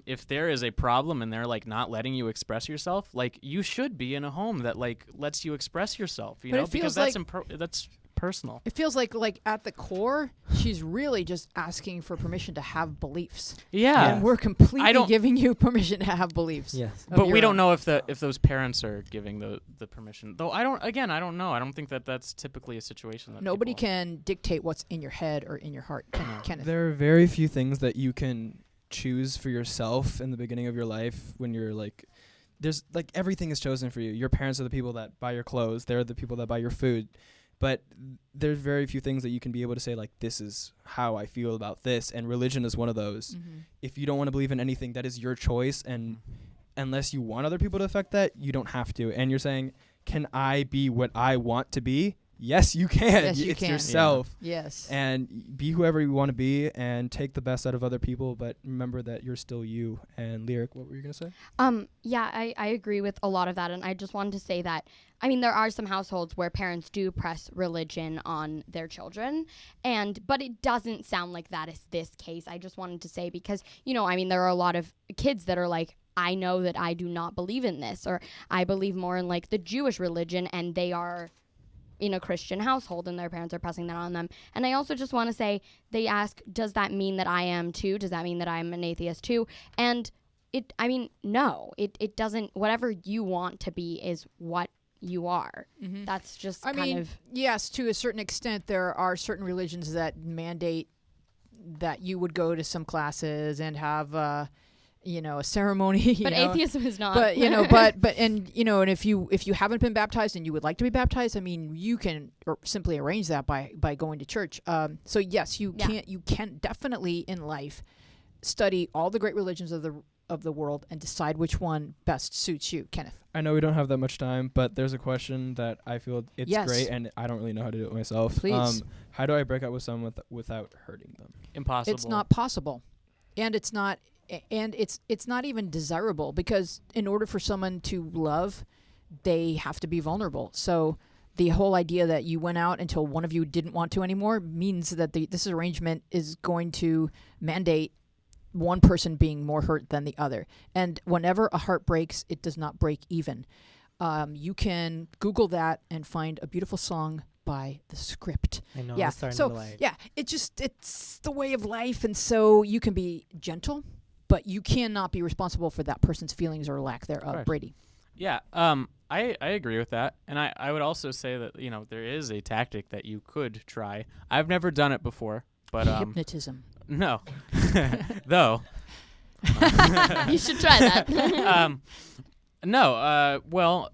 If there is a problem and they're like not letting you express yourself, like you should be in a home that like lets you express yourself, you But know, it feels because like- that's personal. It feels like at the core, she's really just asking for permission to have beliefs. Yeah. And we're completely don't- giving you permission to have beliefs. Yes. of But your we don't own. know if those parents are giving the permission. Though I don't know. I don't think that that's typically a situation that Nobody people- can dictate what's in your head or in your heart. Kenneth. There are very few things that you can choose for yourself in the beginning of your life when you're like, there's like everything is chosen for you. Your parents are the people that buy your clothes. They're the people that buy your food. But there's very few things that you can be able to say like, this is how I feel about this. And religion is one of those. Mhm. If you don't want to believe in anything, that is your choice. And unless you want other people to affect that, you don't have to. And you're saying, can I be what I want to be? yes, you can. Yes, you it's can. yourself. Yes. And be whoever you want to be and take the best out of other people, but remember that you're still you. And Lyric, what were you going to say? Yeah, I agree with a lot of that. And I just wanted to say that, I mean, there are some households where parents do press religion on their children, but it doesn't sound like that is this case. I just wanted to say because, I mean, there are a lot of kids that are like, I know that I do not believe in this, or I believe more in like the Jewish religion, and they are in a Christian household and their parents are pressing that on them. And I also just want to say, they ask, does that mean that I am too? Does that mean that I'm an atheist too? And no, it doesn't. Whatever you want to be is what you are. Mm-hmm. That's just yes, to a certain extent, there are certain religions that mandate that you would go to some classes and have, a ceremony. But atheism is not. But and if you haven't been baptized and you would like to be baptized, I mean, you can simply arrange that by going to church. So yes, you can definitely in life study all the great religions of the world and decide which one best suits you. Kenneth. I know we don't have that much time, but there's a question that I feel it's great, and I don't really know how to do it myself. Please. How do I break up with someone without hurting them? Impossible. It's not possible, and it's not even desirable, because in order for someone to love, they have to be vulnerable. So the whole idea that you went out until one of you didn't want to anymore means that this arrangement is going to mandate one person being more hurt than the other. And whenever a heart breaks, it does not break even. You can Google that and find a beautiful song by The Script. I know. Yeah. I'm starting So to like. yeah, it's the way of life, and so you can be gentle, but you cannot be responsible for that person's feelings or lack thereof. Brady. Yeah. I agree with that, and I would also say that there is a tactic that you could try. I've never done it before, but Hypnotism. No, though. You should try that. No. Well,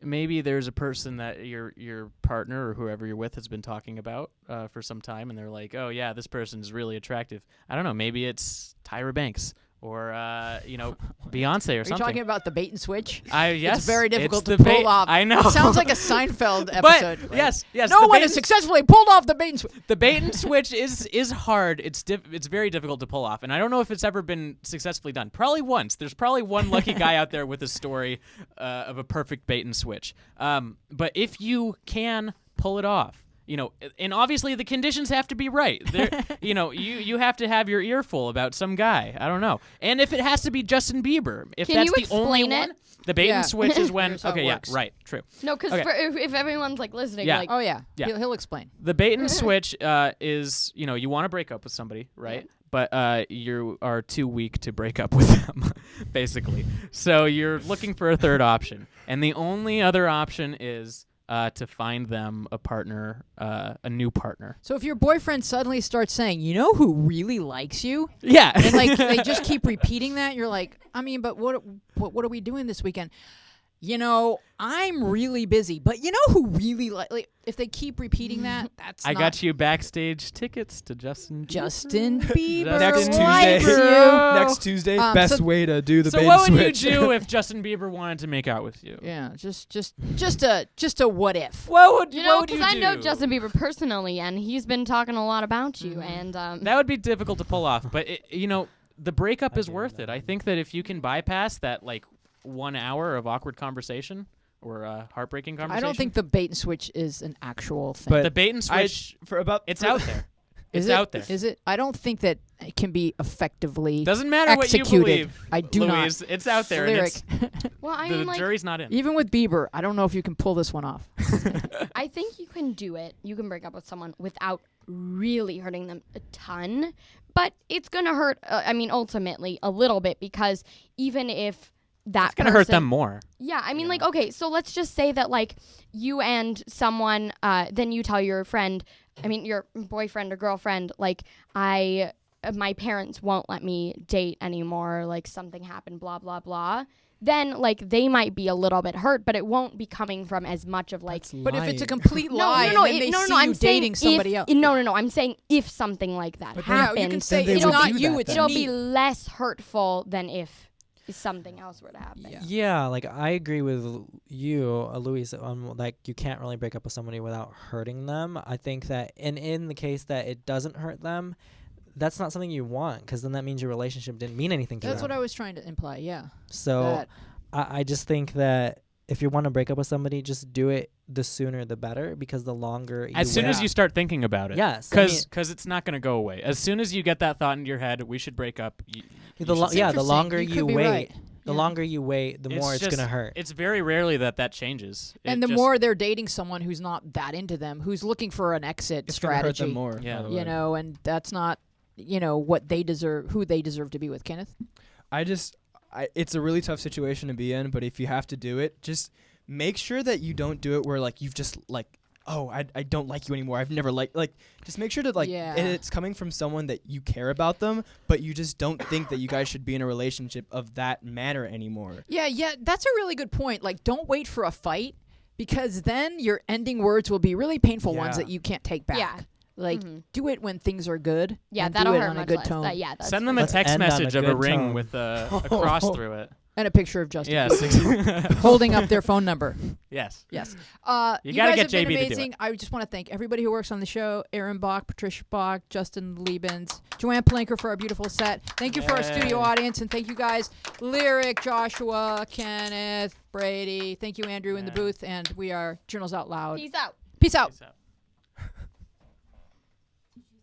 maybe there's a person that your partner or whoever you're with has been talking about for some time, and they're like, oh yeah, this person is really attractive. I don't know. Maybe it's Tyra Banks or Beyonce or Are something. you talking about the bait and switch? Yes. It's very difficult it's to pull off. I know. It sounds like a Seinfeld episode. But right? yes. No the one bait has and- successfully pulled off the bait and switch. The bait and switch is hard. It's very difficult to pull off, and I don't know if it's ever been successfully done. Probably once. There's probably one lucky guy out there with a story of a perfect bait and switch. But if you can pull it off, and obviously the conditions have to be right. You have to have your ear full about some guy. I don't know. And if it has to be Justin Bieber, if Can that's you the only explain it? one, the bait and switch is when. Here's how it Okay, yeah, works. right, true. No, because Okay. if everyone's like listening, Yeah. like, Oh yeah. Yeah. He'll explain. The bait and switch is, you want to break up with somebody, right? But you are too weak to break up with them, basically. So you're looking for a third option. And the only other option is to find them a partner, a new partner. So if your boyfriend suddenly starts saying, "You know who really likes you?" Yeah. and like they just keep repeating that, you're like, I mean, but what are we doing this weekend? I'm really busy, but you know who really like if they keep repeating that, that's I not got you backstage tickets to Justin Bieber. Next likes Tuesday. you. Next Tuesday, So- best way to do the So bait what and would you switch. do if Justin Bieber wanted to make out with you? Yeah, just a what if. What would you know, what would because you I know do? Justin Bieber personally, and he's been talking a lot about you, and That would be difficult to pull off, but the breakup is worth it. I think that if you can bypass that 1 hour of awkward conversation or heartbreaking conversation, I don't think the bait and switch is an actual thing. But the bait and switch it's out there. Is It's it? out there. Is it? I don't think that it can be effectively Doesn't matter what you executed. believe. I do Louise. not. It's out there. And Lyric. well, I the mean, like, jury's not in. Even with Bieber, I don't know if you can pull this one off. I think you can do it. You can break up with someone without really hurting them a ton, but it's gonna hurt. Ultimately, a little bit, because even if It's gonna hurt them more. Yeah, I mean, okay, so let's just say that, you and someone, then you tell your friend, your boyfriend or girlfriend, my parents won't let me date anymore, something happened, blah, blah, blah. Then, they might be a little bit hurt, but it won't be coming from as much of, But if it's a complete lie, no, and then they see you I'm saying dating somebody else. No, I'm saying if something like that But No, happens, you can say they it's would not do you, that it's then. it'll me. be less hurtful than if if something else were to happen. Yeah. Yeah, like I agree with you, Louise, like you can't really break up with somebody without hurting them. I think that in the case that it doesn't hurt them, that's not something you want, because then that means your relationship didn't mean anything to That's them. what I was trying to imply. Yeah. So That- I just think that if you want to break up with somebody, just do it the sooner the better, because the longer you As soon wait- as you start thinking about it. Yes, I mean- Because it's not going to go away. As soon as you get that thought in your head, we should break up. You the should lo- say yeah, it. the longer you could be wait, right. the Yeah. longer you wait, the more it's just- gonna hurt. It's very rarely that changes. And It the just- more they're dating someone who's not that into them, who's looking for an exit It's gonna hurt strategy, them more. Yeah. by the you way. know, and that's not, you know, what they deserve, who they deserve to be with. Kenneth? It's a really tough situation to be in, but if you have to do it, just make sure that you don't do it where like you've just like, oh, I don't like you anymore. I've never like just make sure that like Yeah. it's coming from someone that you care about them, but you just don't think that you guys should be in a relationship of that manner anymore. Yeah, that's a really good point. Like, don't wait for a fight, because then your ending words will be really painful ones Yeah. that you can't take back. Yeah. Like, Mhm. do it when things are good. Yeah, and that'll do it hurt on a much good less. tone. That's Send them for a Let's sure. text end on a message of a good ring tone. with a cross through it. And a picture of Justin Yes. holding up their phone number. Yes. Yes. You You gotta guys get have been JB to do it. amazing. I just want to thank everybody who works on the show: Aaron Bach, Patricia Bach, Justin Liebens, Joanne Plinker for our beautiful set. Thank you for our studio Yay. audience, and thank you guys, Lyric, Joshua, Kenneth, Brady. Thank you, Andrew, in the Yeah. booth, and we are Journals Out Loud. Peace out. Peace out. Peace out.